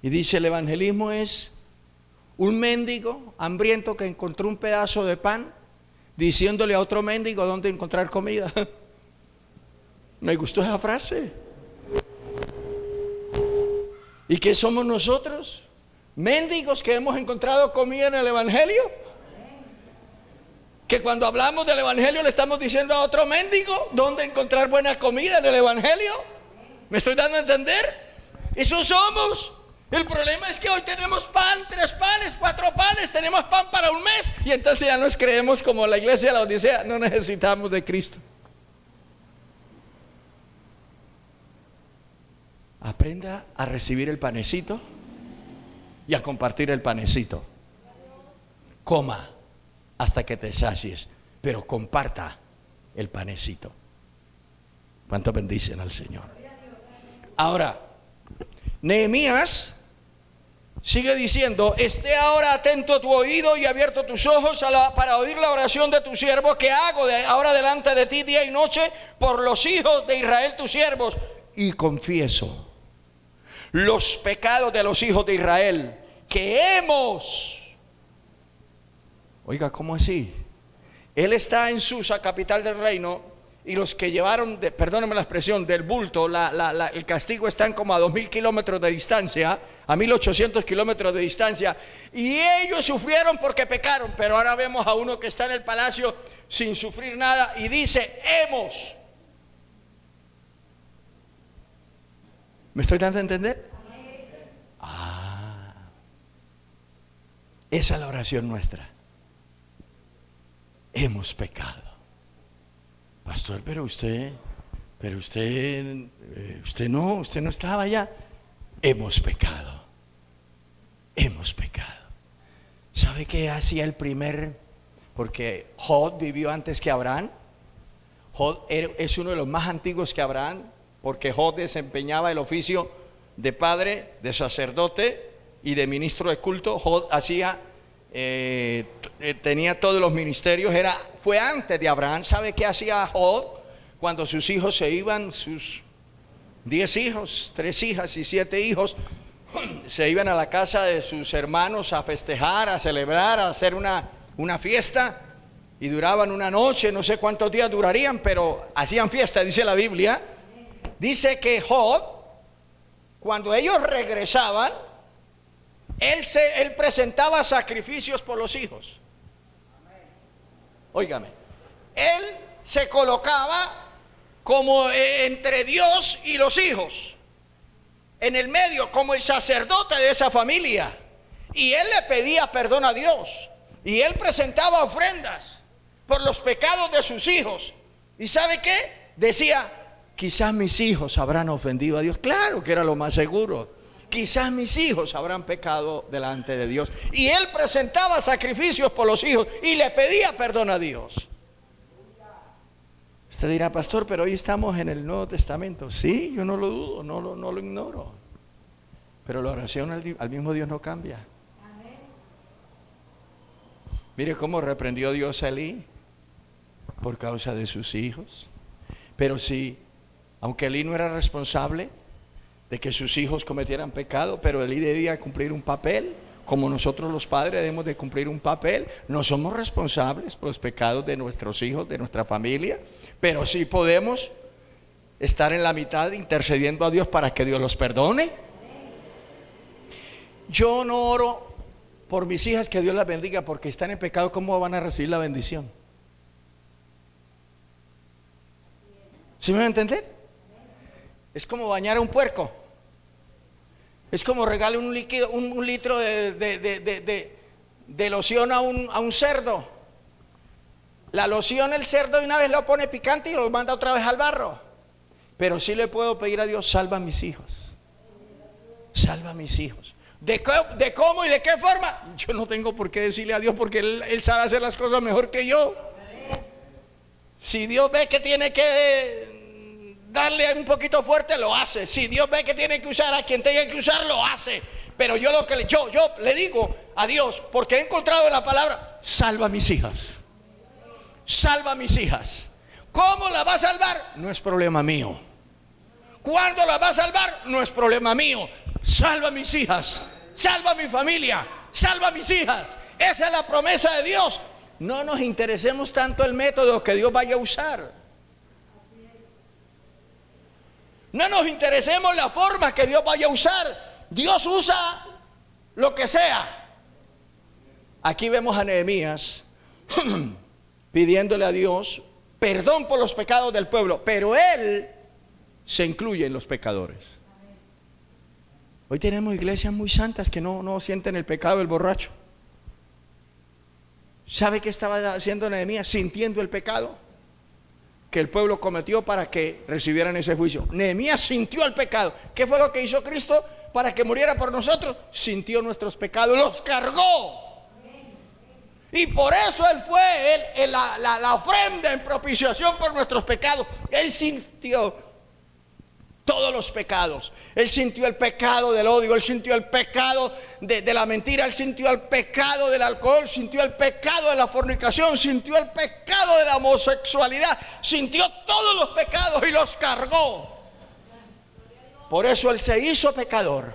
y dice: el evangelismo es un mendigo hambriento que encontró un pedazo de pan diciéndole a otro mendigo dónde encontrar comida. Me gustó esa frase. ¿Y qué somos nosotros? Mendigos que hemos encontrado comida en el evangelio. Que cuando hablamos del evangelio le estamos diciendo a otro mendigo dónde encontrar buena comida en el evangelio. ¿Me estoy dando a entender? Eso somos. El problema es que hoy tenemos pan, 3 panes, 4 panes, tenemos pan para un mes y entonces ya nos creemos como la iglesia de la Odisea, no necesitamos de Cristo. Aprenda a recibir el panecito y a compartir el panecito. Coma hasta que te sacies, pero comparta el panecito. ¿Cuánto bendicen al Señor? Ahora, Nehemías sigue diciendo: esté ahora atento tu oído y abierto tus ojos para oír la oración de tu siervo que hago ahora delante de ti día y noche por los hijos de Israel tus siervos, y confieso los pecados de los hijos de Israel que hemos. Oiga, ¿cómo así? Él está en Susa, capital del reino, y los que llevaron, perdónenme la expresión, del bulto, el castigo están como a 2000 kilómetros de distancia, a 1800 kilómetros de distancia, y ellos sufrieron porque pecaron. Pero ahora vemos a uno que está en el palacio sin sufrir nada y dice: hemos. ¿Me estoy dando a entender? Esa es la oración nuestra. Hemos pecado. Pastor, pero usted no estaba allá. Hemos pecado. Hemos pecado. ¿Sabe qué hacía el primer? Porque Jod vivió antes que Abraham. Jod es uno de los más antiguos que Abraham, porque Jod desempeñaba el oficio de padre, de sacerdote y de ministro de culto. Jod tenía todos los ministerios, fue antes de Abraham. ¿Sabe qué hacía Jod cuando sus hijos se iban? Sus 10 hijos, 3 hijas y 7 hijos se iban a la casa de sus hermanos a festejar, a celebrar, a hacer una fiesta, y duraban una noche, no sé cuántos días durarían, pero hacían fiesta, dice la Biblia. Dice que Jod, cuando ellos regresaban, él presentaba sacrificios por los hijos. Óigame, él se colocaba como entre Dios y los hijos, en el medio, como el sacerdote de esa familia, y él le pedía perdón a Dios, y él presentaba ofrendas por los pecados de sus hijos. ¿Y sabe qué? Decía: quizás mis hijos habrán ofendido a Dios. Claro que era lo más seguro. Quizás mis hijos habrán pecado delante de Dios. Y él presentaba sacrificios por los hijos y le pedía perdón a Dios. Usted dirá: pastor, pero hoy estamos en el Nuevo Testamento. Sí, yo no lo dudo, no lo ignoro. Pero la oración al mismo Dios no cambia. Mire cómo reprendió Dios a Elí por causa de sus hijos. Pero sí, aunque Elí no era responsable de que sus hijos cometieran pecado, pero Elí debía cumplir un papel, como nosotros los padres debemos de cumplir un papel. No somos responsables por los pecados de nuestros hijos, de nuestra familia, pero sí podemos estar en la mitad intercediendo a Dios para que Dios los perdone. Yo no oro por mis hijas que Dios las bendiga porque están en pecado. ¿Cómo van a recibir la bendición? ¿Sí me van a entender? Es como bañar a un puerco. Es como regalar un líquido, un litro de loción a un cerdo. La loción el cerdo de una vez lo pone picante y lo manda otra vez al barro. Pero sí le puedo pedir a Dios: salva a mis hijos. Salva a mis hijos. ¿De cómo y de qué forma? Yo no tengo por qué decirle a Dios, porque Él sabe hacer las cosas mejor que yo. Si Dios ve que tiene que darle un poquito fuerte, lo hace. Si Dios ve que tiene que usar a quien tenga que usar, lo hace. Pero yo le digo a Dios, porque he encontrado en la palabra: salva a mis hijas. Salva a mis hijas. ¿Cómo la va a salvar? No es problema mío. ¿Cuándo la va a salvar? No es problema mío. Salva a mis hijas, salva a mi familia, salva a mis hijas. Esa es la promesa de Dios. No nos interesemos tanto el método que Dios vaya a usar. No nos interesemos la forma que Dios vaya a usar. Dios usa lo que sea. Aquí vemos a Nehemías pidiéndole a Dios perdón por los pecados del pueblo, pero él se incluye en los pecadores. Hoy tenemos iglesias muy santas que no sienten el pecado del borracho. ¿Sabe qué estaba haciendo Nehemías? Sintiendo el pecado que el pueblo cometió para que recibieran ese juicio. Nehemías sintió el pecado. ¿Qué fue lo que hizo Cristo para que muriera por nosotros? Sintió nuestros pecados, los cargó. Y por eso Él fue la ofrenda en propiciación por nuestros pecados. Él sintió todos los pecados. Él sintió el pecado del odio, Él sintió el pecado de la mentira, Él sintió el pecado del alcohol, sintió el pecado de la fornicación, sintió el pecado de la homosexualidad, sintió todos los pecados y los cargó. Por eso Él se hizo pecador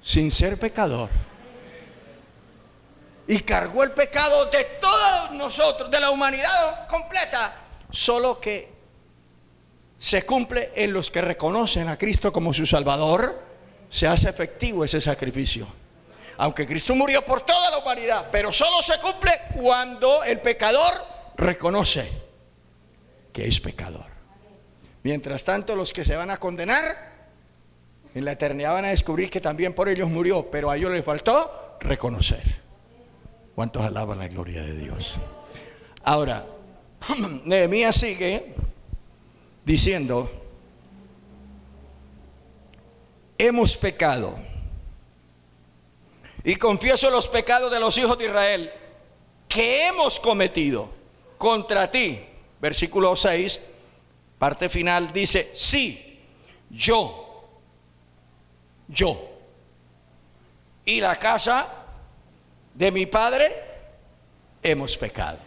sin ser pecador, y cargó el pecado de todos nosotros, de la humanidad completa, solo que se cumple en los que reconocen a Cristo como su Salvador. Se hace efectivo ese sacrificio. Aunque Cristo murió por toda la humanidad, pero solo se cumple cuando el pecador reconoce que es pecador. Mientras tanto, los que se van a condenar en la eternidad van a descubrir que también por ellos murió, pero a ellos les faltó reconocer. ¿Cuántos alaban la gloria de Dios? Ahora, Nehemías sigue diciendo: hemos pecado y confieso los pecados de los hijos de Israel que hemos cometido contra ti. Versículo 6, parte final, dice: sí, yo y la casa de mi padre hemos pecado.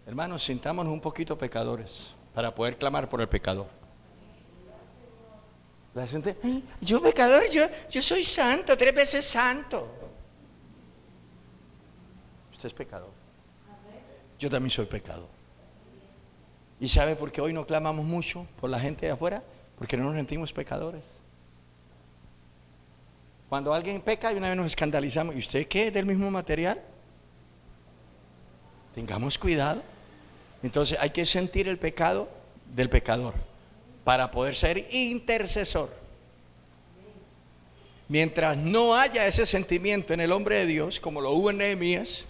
Hermanos, sintámonos un poquito pecadores para poder clamar por el pecador. La gente: yo pecador, yo soy santo, 3 veces santo. Usted es pecador. Yo también soy pecador. ¿Y sabe por qué hoy no clamamos mucho por la gente de afuera? Porque no nos sentimos pecadores. Cuando alguien peca, y una vez nos escandalizamos: ¿y usted qué? ¿Es del mismo material? Tengamos cuidado. Entonces hay que sentir el pecado del pecador para poder ser intercesor. Mientras no haya ese sentimiento en el hombre de Dios, como lo hubo en Nehemías,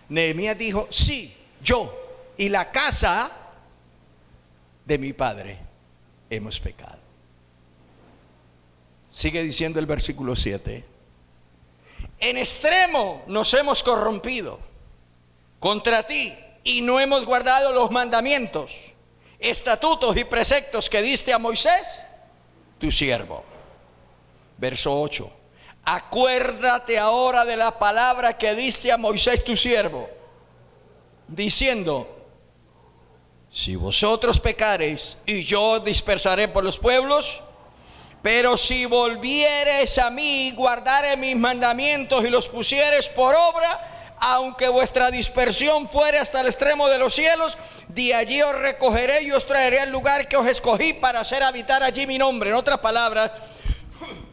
Nehemías dijo: sí, yo y la casa de mi padre hemos pecado. Sigue diciendo el versículo 7: en extremo nos hemos corrompido contra ti y no hemos guardado los mandamientos, estatutos y preceptos que diste a Moisés, tu siervo. Verso 8: acuérdate ahora de la palabra que diste a Moisés tu siervo, diciendo: si vosotros pecareis, y yo os dispersaré por los pueblos, pero si volviereis a mí y guardareis mis mandamientos y los pusiereis por obra, aunque vuestra dispersión fuere hasta el extremo de los cielos, de allí os recogeré y os traeré al lugar que os escogí para hacer habitar allí mi nombre. En otras palabras,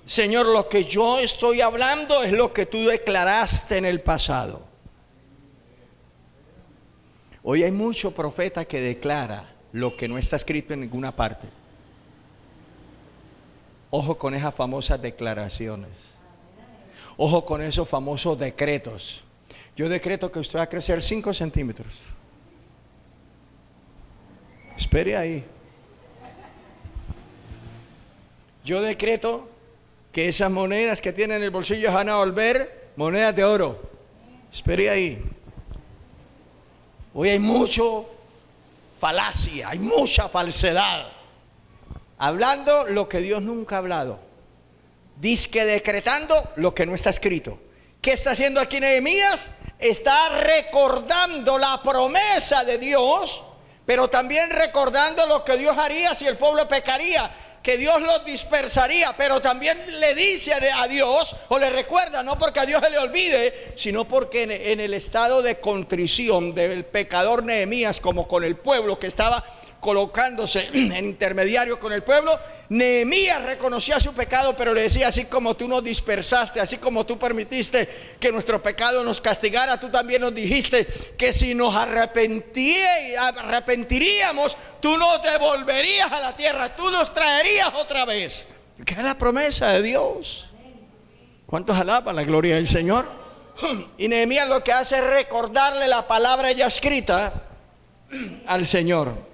Señor, lo que yo estoy hablando es lo que tú declaraste en el pasado. Hoy hay mucho profeta que declara lo que no está escrito en ninguna parte. Ojo con esas famosas declaraciones. Ojo con esos famosos decretos. Yo decreto que usted va a crecer 5 centímetros. Espere ahí. Yo decreto que esas monedas que tiene en el bolsillo van a volver monedas de oro. Espere ahí. Hoy hay mucho falacia, hay mucha falsedad, hablando lo que Dios nunca ha hablado, dizque decretando lo que no está escrito. ¿Qué está haciendo aquí Nehemías? Está recordando la promesa de Dios, pero también recordando lo que Dios haría si el pueblo pecaría, que Dios los dispersaría, pero también le dice a Dios, o le recuerda, no porque a Dios se le olvide, sino porque en el estado de contrición del pecador Nehemías, como con el pueblo que estaba colocándose en intermediario con el pueblo, Nehemías reconocía su pecado, pero le decía: así como tú nos dispersaste, así como tú permitiste que nuestro pecado nos castigara, tú también nos dijiste que si nos arrepentiríamos, tú nos devolverías a la tierra, tú nos traerías otra vez. ¿Qué es la promesa de Dios? ¿Cuántos alaban la gloria del Señor? Y Nehemías lo que hace es recordarle la palabra ya escrita al Señor.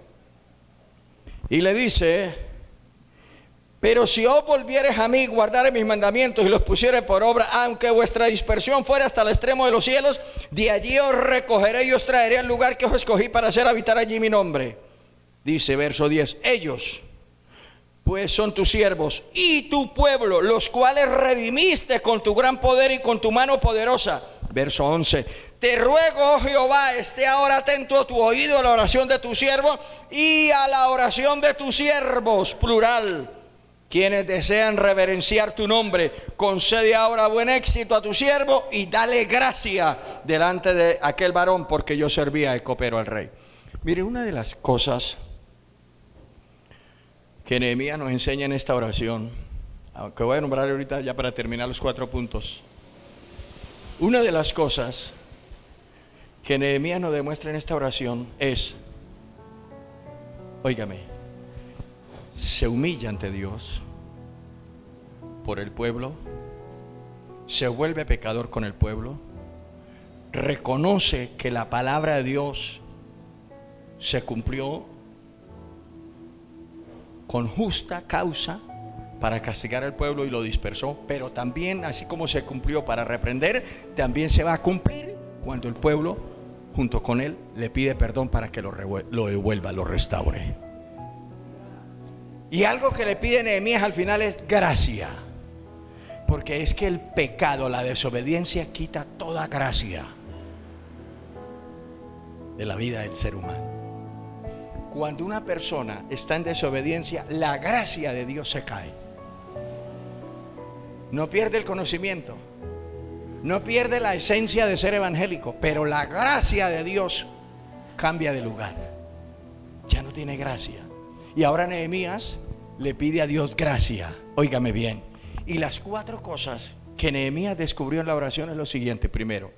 Y le dice: pero si os volviereis a mí, guardareis mis mandamientos y los pusiereis por obra, aunque vuestra dispersión fuera hasta el extremo de los cielos, de allí os recogeré y os traeré al lugar que os escogí para hacer habitar allí mi nombre. Dice verso 10: ellos pues son tus siervos y tu pueblo, los cuales redimiste con tu gran poder y con tu mano poderosa. Verso 11: te ruego, oh Jehová, esté ahora atento a tu oído a la oración de tu siervo y a la oración de tus siervos, plural, quienes desean reverenciar tu nombre. Concede ahora buen éxito a tu siervo y dale gracia delante de aquel varón, porque yo servía de copero al rey. Mire, una de las cosas que Nehemías nos enseña en esta oración, aunque voy a nombrar ahorita ya para terminar los 4 puntos, una de las cosas que Nehemías nos demuestra en esta oración es, óigame, se humilla ante Dios por el pueblo, se vuelve pecador con el pueblo, reconoce que la palabra de Dios se cumplió con justa causa para castigar al pueblo y lo dispersó, pero también, así como se cumplió para reprender, también se va a cumplir cuando el pueblo junto con él le pide perdón para que lo devuelva, lo restaure. Y algo que le pide Nehemías al final es gracia, porque es que el pecado, la desobediencia, quita toda gracia de la vida del ser humano. Cuando una persona está en desobediencia, la gracia de Dios se cae. No pierde el conocimiento, no pierde la esencia de ser evangélico, pero la gracia de Dios cambia de lugar. Ya no tiene gracia. Y ahora Nehemías le pide a Dios gracia. Óigame bien. Y las 4 cosas que Nehemías descubrió en la oración es lo siguiente. Primero,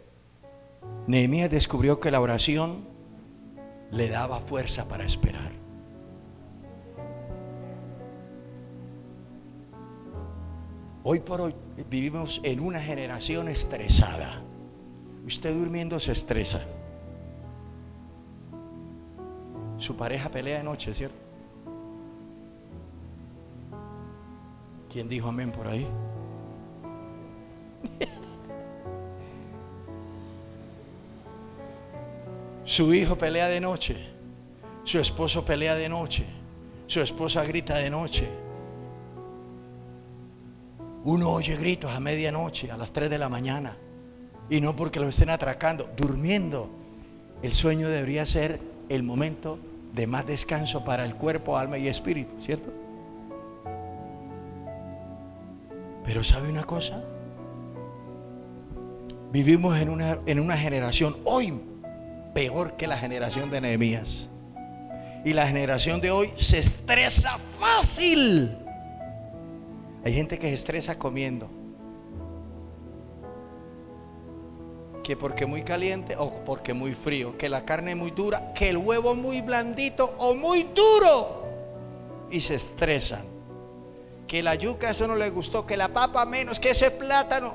Nehemías descubrió que la oración le daba fuerza para esperar. Hoy por hoy vivimos en una generación estresada. Usted durmiendo se estresa. Su pareja pelea de noche, ¿cierto? ¿Quién dijo amén por ahí? Su hijo pelea de noche, su esposo pelea de noche, su esposa grita de noche. Uno oye gritos a medianoche, a las 3 de la mañana, y no porque lo estén atracando, durmiendo. El sueño debería ser el momento de más descanso para el cuerpo, alma y espíritu, ¿cierto? Pero ¿sabe una cosa? Vivimos en una generación hoy peor que la generación de Nehemías. Y la generación de hoy se estresa fácil. Hay gente que se estresa comiendo, que porque muy caliente o porque muy frío, que la carne es muy dura, que el huevo muy blandito o muy duro, y se estresan. Que la yuca eso no les gustó, que la papa menos, que ese plátano.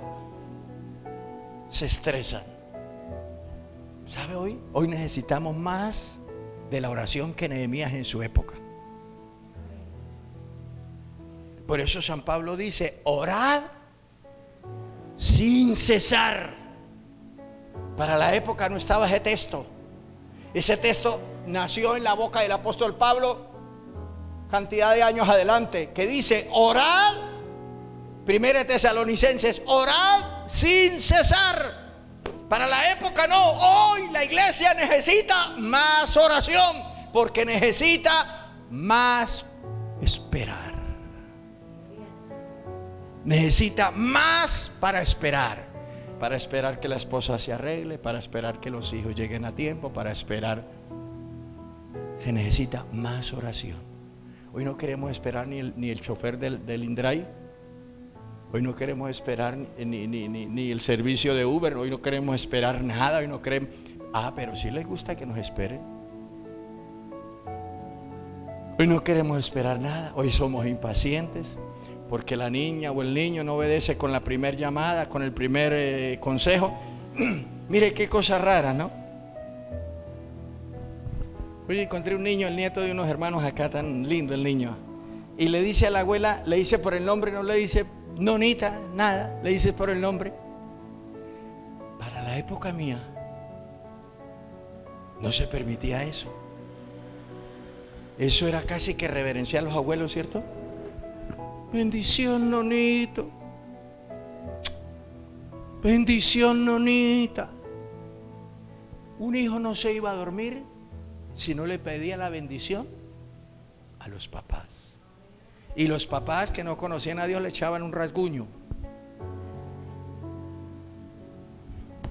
Se estresan. ¿Sabe hoy? Hoy necesitamos más de la oración que Nehemías en su época. Por eso San Pablo dice: orad sin cesar. Para la época no estaba ese texto. Ese texto nació en la boca del apóstol Pablo cantidad de años adelante, que dice: orad, 1 Tesalonicenses, orad sin cesar. Para la época no. Hoy la iglesia necesita más oración, porque necesita más esperar. Necesita más para esperar que la esposa se arregle, para esperar que los hijos lleguen a tiempo, para esperar. Se necesita más oración. Hoy no queremos esperar ni el chofer del InDrive. Hoy no queremos esperar ni el servicio de Uber. Hoy no queremos esperar nada. Hoy no queremos. Pero sí les gusta que nos esperen. Hoy no queremos esperar nada. Hoy somos impacientes porque la niña o el niño no obedece con la primera llamada, con el primer consejo. Mire qué cosa rara, ¿no? Hoy encontré un niño, el nieto de unos hermanos acá, tan lindo el niño, y le dice a la abuela, le dice por el nombre, no le dice nonita, nada, le dice por el nombre. Para la época mía no se permitía eso. Eso era casi que reverenciar a los abuelos, ¿cierto? Bendición, nonito. Bendición, nonita. Un hijo no se iba a dormir si no le pedía la bendición a los papás. Y los papás que no conocían a Dios le echaban un rasguño.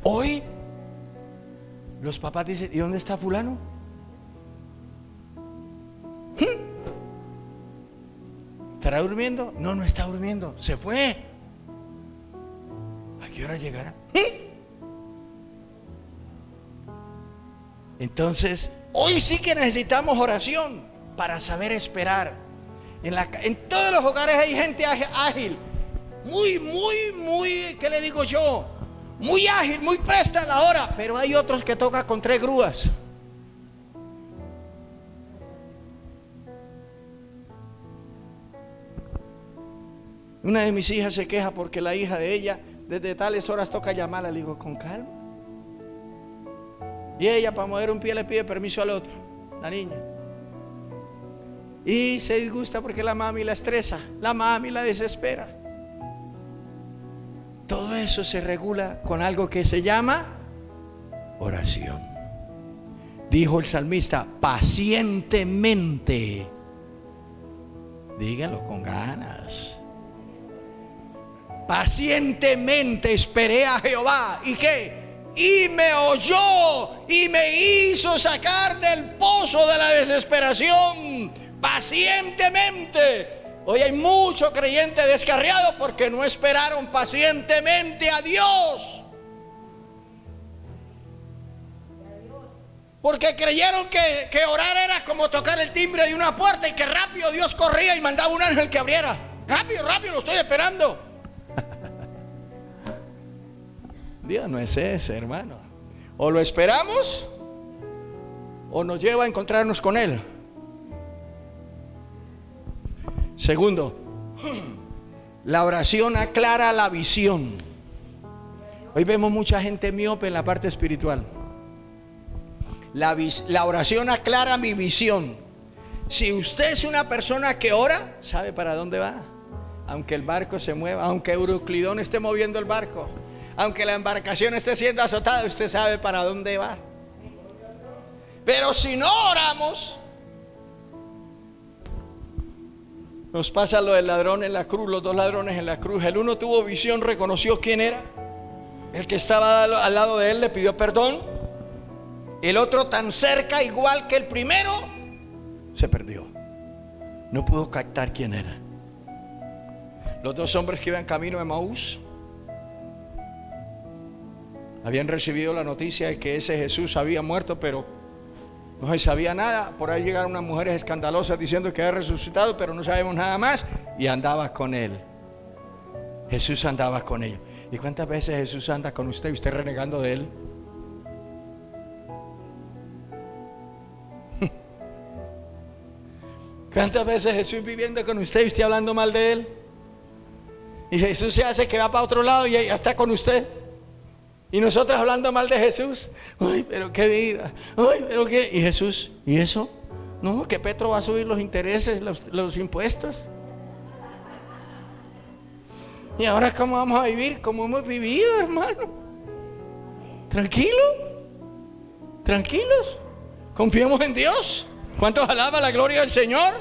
Hoy los papás dicen: ¿y dónde está fulano? ¿Estará durmiendo? No, no está durmiendo, se fue. ¿A qué hora llegará? Entonces, hoy sí que necesitamos oración para saber esperar. En todos los hogares hay gente ágil, muy, ¿qué le digo yo? Muy ágil, muy presta a la hora, pero hay otros que tocan con 3 grúas. Una de mis hijas se queja porque la hija de ella desde tales horas toca llamarla. Le digo: con calma. Y ella, para mover un pie, le pide permiso al otro, la niña. Y se disgusta porque la mami la estresa, la mami la desespera. Todo eso se regula con algo que se llama oración. Dijo el salmista: pacientemente. Díganlo con ganas. Pacientemente esperé a Jehová. ¿Y qué? Y me oyó y me hizo sacar del pozo de la desesperación. Pacientemente. Hoy hay muchos creyentes descarriados porque no esperaron pacientemente a Dios. Porque creyeron que orar era como tocar el timbre de una puerta y que rápido Dios corría y mandaba un ángel que abriera. Rápido, lo estoy esperando. Dios no es ese, hermano. O lo esperamos o nos lleva a encontrarnos con Él. Segundo, la oración aclara la visión. Hoy vemos mucha gente miope en la parte espiritual. La oración aclara mi visión. Si usted es una persona que ora, ¿sabe para dónde va? aunque el barco se mueva, aunque Euroclidón esté moviendo el barco, aunque la embarcación esté siendo azotada, usted sabe para dónde va. Pero si no oramos, nos pasa lo del ladrón en la cruz, los dos ladrones en la cruz. El uno tuvo visión, reconoció quién era. El que estaba al lado de él le pidió perdón. El otro, tan cerca, igual que el primero, se perdió. No pudo captar quién era. Los dos hombres que iban camino de Emaús habían recibido la noticia de que ese Jesús había muerto, pero no se sabía nada. Por ahí llegaron unas mujeres escandalosas diciendo que había resucitado, pero no sabemos nada más. Y andaba con él. Jesús andaba con ellos. ¿Y cuántas veces Jesús anda con usted y usted renegando de él? ¿Cuántas veces Jesús viviendo con usted y usted hablando mal de él? Y Jesús se hace que va para otro lado y ya está con usted. Y nosotros hablando mal de Jesús. Ay, pero qué vida. Ay, pero qué. Y Jesús, ¿y eso? No, que Petro va a subir los intereses, los impuestos. Y ahora, ¿cómo vamos a vivir? Como hemos vivido, hermano. Tranquilo. Tranquilos. Confiemos en Dios. ¿Cuántos alaban la gloria del Señor?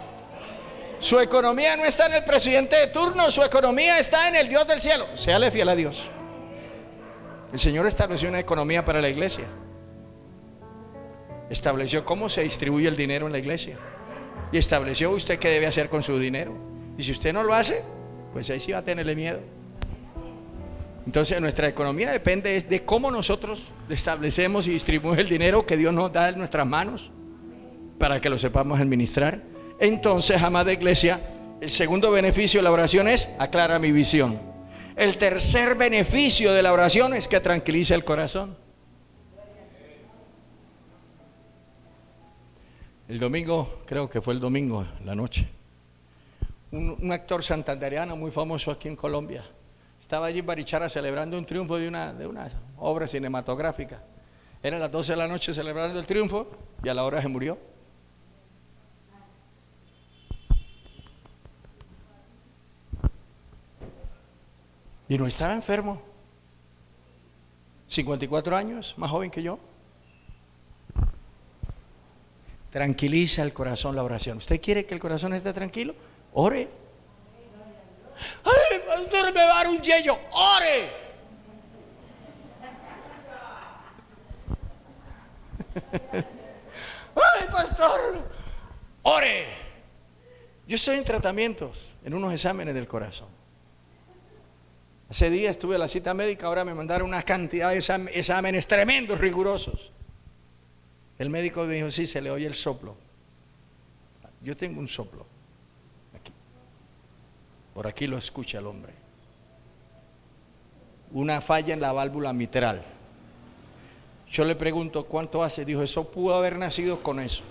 Su economía no está en el presidente de turno, su economía está en el Dios del cielo. Séale fiel a Dios. El Señor estableció una economía para la iglesia. Estableció cómo se distribuye el dinero en la iglesia. Y estableció usted qué debe hacer con su dinero. Y si usted no lo hace, pues ahí sí va a tenerle miedo. Entonces nuestra economía depende de cómo nosotros establecemos y distribuimos el dinero que Dios nos da en nuestras manos, para que lo sepamos administrar. Entonces, amada iglesia, el segundo beneficio de la oración es: aclara mi visión. El tercer beneficio de la oración es que tranquiliza el corazón. El domingo, creo que fue el domingo, la noche, un actor santandereano muy famoso aquí en Colombia estaba allí en Barichara celebrando un triunfo de una obra cinematográfica. Eran las 12 de la noche celebrando el triunfo y a la hora se murió. Y no estaba enfermo. 54 años, más joven que yo. Tranquiliza el corazón la oración. ¿Usted quiere que el corazón esté tranquilo? Ore. Ay, pastor, me va a dar un yello. Ore. Ay, pastor, ore. Yo estoy en tratamientos, en unos exámenes del corazón. Hace días estuve en la cita médica, ahora me mandaron una cantidad de exámenes tremendos, rigurosos. El médico me dijo: sí, se le oye el soplo. Yo tengo un soplo aquí. Por aquí lo escucha el hombre. Una falla en la válvula mitral. Yo le pregunto: ¿cuánto hace? Dijo: eso pudo haber nacido con eso.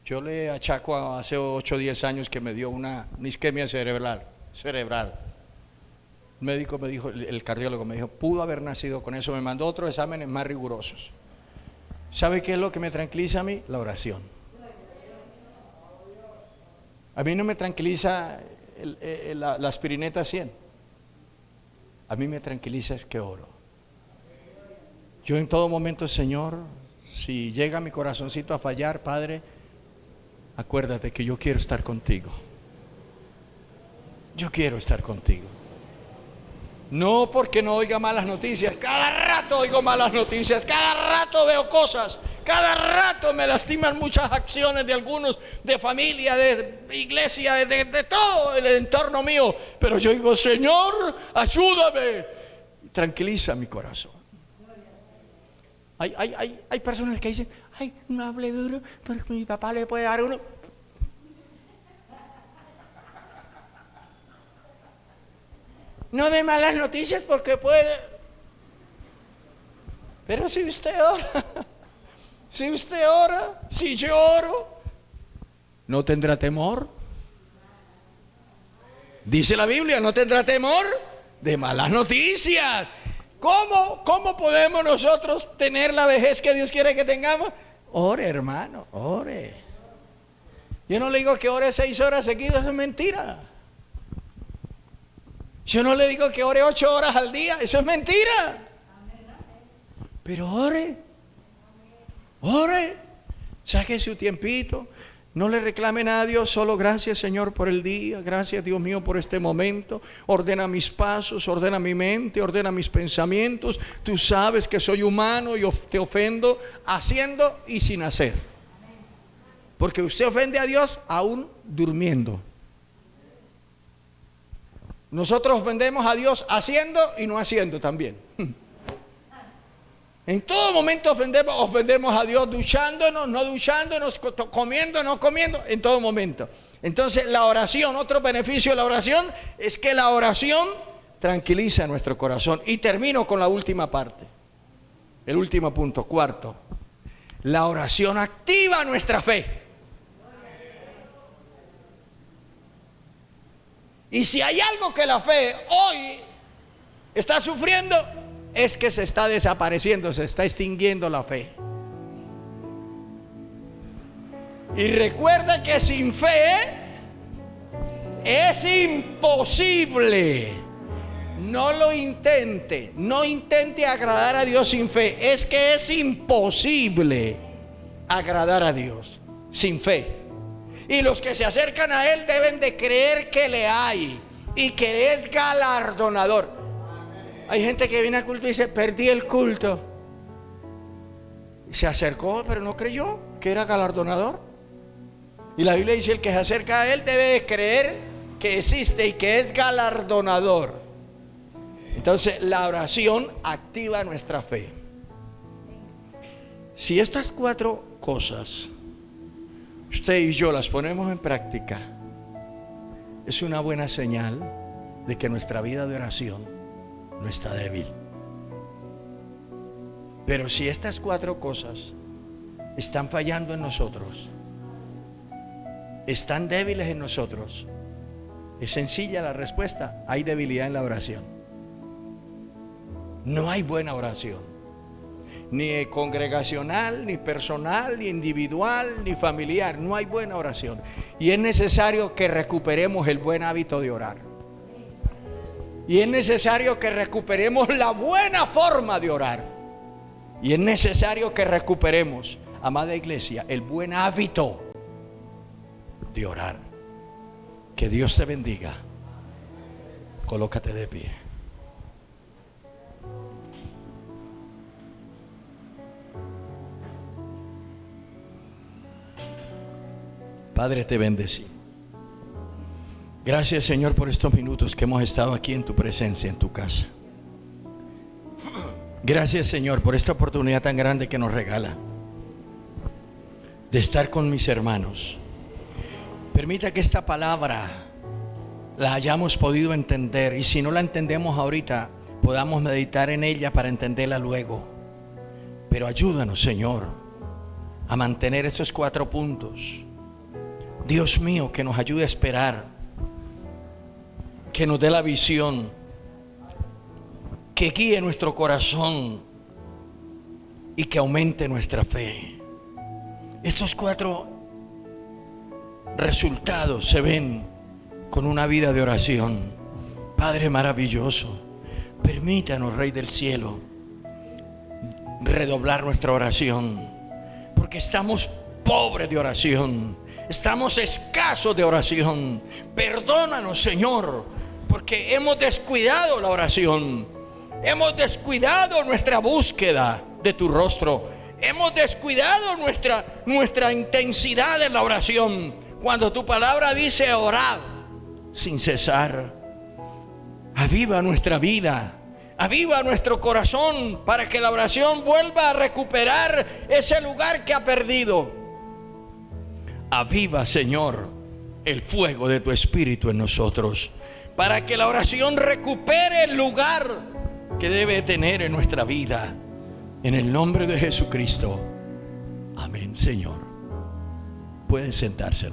Yo le achaco a hace 8 o 10 años que me dio una isquemia cerebral. El médico me dijo, el cardiólogo me dijo: pudo haber nacido con eso. Me mandó otros exámenes más rigurosos. ¿Sabe qué es lo que me tranquiliza a mí? La oración. A mí no me tranquiliza la aspirineta 100. A mí me tranquiliza es que oro. Yo en todo momento: Señor, si llega mi corazoncito a fallar, Padre, acuérdate que yo quiero estar contigo. Yo quiero estar contigo. No porque no oiga malas noticias. Cada rato oigo malas noticias. Cada rato veo cosas. Cada rato me lastiman muchas acciones de algunos, de familia, de iglesia, de todo el entorno mío. Pero yo digo: Señor, ayúdame. Tranquiliza mi corazón. Hay personas que dicen: ay, no hable duro porque mi papá le puede dar uno. No dé malas noticias porque puede. Pero si usted ora, si yo oro, ¿no tendrá temor? Dice la Biblia: no tendrá temor de malas noticias. ¿Cómo podemos nosotros tener la vejez que Dios quiere que tengamos? Ore, hermano, ore. Yo no le digo que ore 6 horas seguidas, eso es mentira. Yo no le digo que ore 8 horas al día, eso es mentira. Pero ore, saque su tiempito. No le reclame nada a Dios, solo gracias Señor por el día, gracias Dios mío por este momento. Ordena mis pasos, ordena mi mente, ordena mis pensamientos. Tú sabes que soy humano y te ofendo haciendo y sin hacer. Porque usted ofende a Dios aún durmiendo. Nosotros ofendemos a Dios haciendo y no haciendo también. En todo momento ofendemos a Dios, duchándonos, no duchándonos, comiendo, no comiendo, en todo momento. Entonces la oración, otro beneficio de la oración es que la oración tranquiliza nuestro corazón. Y termino con la última parte, el último punto, cuarto. La oración activa nuestra fe. Y si hay algo que la fe hoy está sufriendo, es que se está desapareciendo, se está extinguiendo la fe. Y recuerda que sin fe es imposible. No lo intente, no intente agradar a Dios sin fe. Es que es imposible agradar a Dios sin fe. Y los que se acercan a Él deben de creer que le hay y que es galardonador. Hay gente que viene al culto y dice, perdí el culto. Se acercó, pero no creyó que era galardonador. Y la Biblia dice, el que se acerca a Él debe de creer que existe y que es galardonador. Entonces, la oración activa nuestra fe. Si estas 4 cosas, usted y yo las ponemos en práctica, es una buena señal de que nuestra vida de oración no está débil. Pero si estas 4 cosas están fallando en nosotros, están débiles en nosotros, es sencilla la respuesta: hay debilidad en la oración. No hay buena oración, ni congregacional, ni personal, ni individual, ni familiar. No hay buena oración. Y es necesario que recuperemos el buen hábito de orar. Y es necesario que recuperemos la buena forma de orar. Y es necesario que recuperemos, amada iglesia, el buen hábito de orar. Que Dios te bendiga. Colócate de pie. Padre, te bendecí. Gracias, Señor, por estos minutos que hemos estado aquí en tu presencia, en tu casa. Gracias, Señor, por esta oportunidad tan grande que nos regala de estar con mis hermanos. Permita que esta palabra la hayamos podido entender, y si no la entendemos ahorita, podamos meditar en ella para entenderla luego. Pero ayúdanos, Señor, a mantener estos 4 puntos. Dios mío, que nos ayude a esperar, que nos dé la visión, que guíe nuestro corazón y que aumente nuestra fe. Estos 4 resultados se ven con una vida de oración. Padre maravilloso, permítanos, Rey del cielo, redoblar nuestra oración, porque estamos pobres de oración, estamos escasos de oración. Perdónanos, Señor, porque hemos descuidado la oración, hemos descuidado nuestra búsqueda de tu rostro, hemos descuidado nuestra intensidad en la oración. Cuando tu palabra dice orad sin cesar, aviva nuestra vida, aviva nuestro corazón, para que la oración vuelva a recuperar ese lugar que ha perdido. Aviva, Señor, el fuego de tu Espíritu en nosotros, para que la oración recupere el lugar que debe tener en nuestra vida. En el nombre de Jesucristo. Amén, Señor. Pueden sentarse.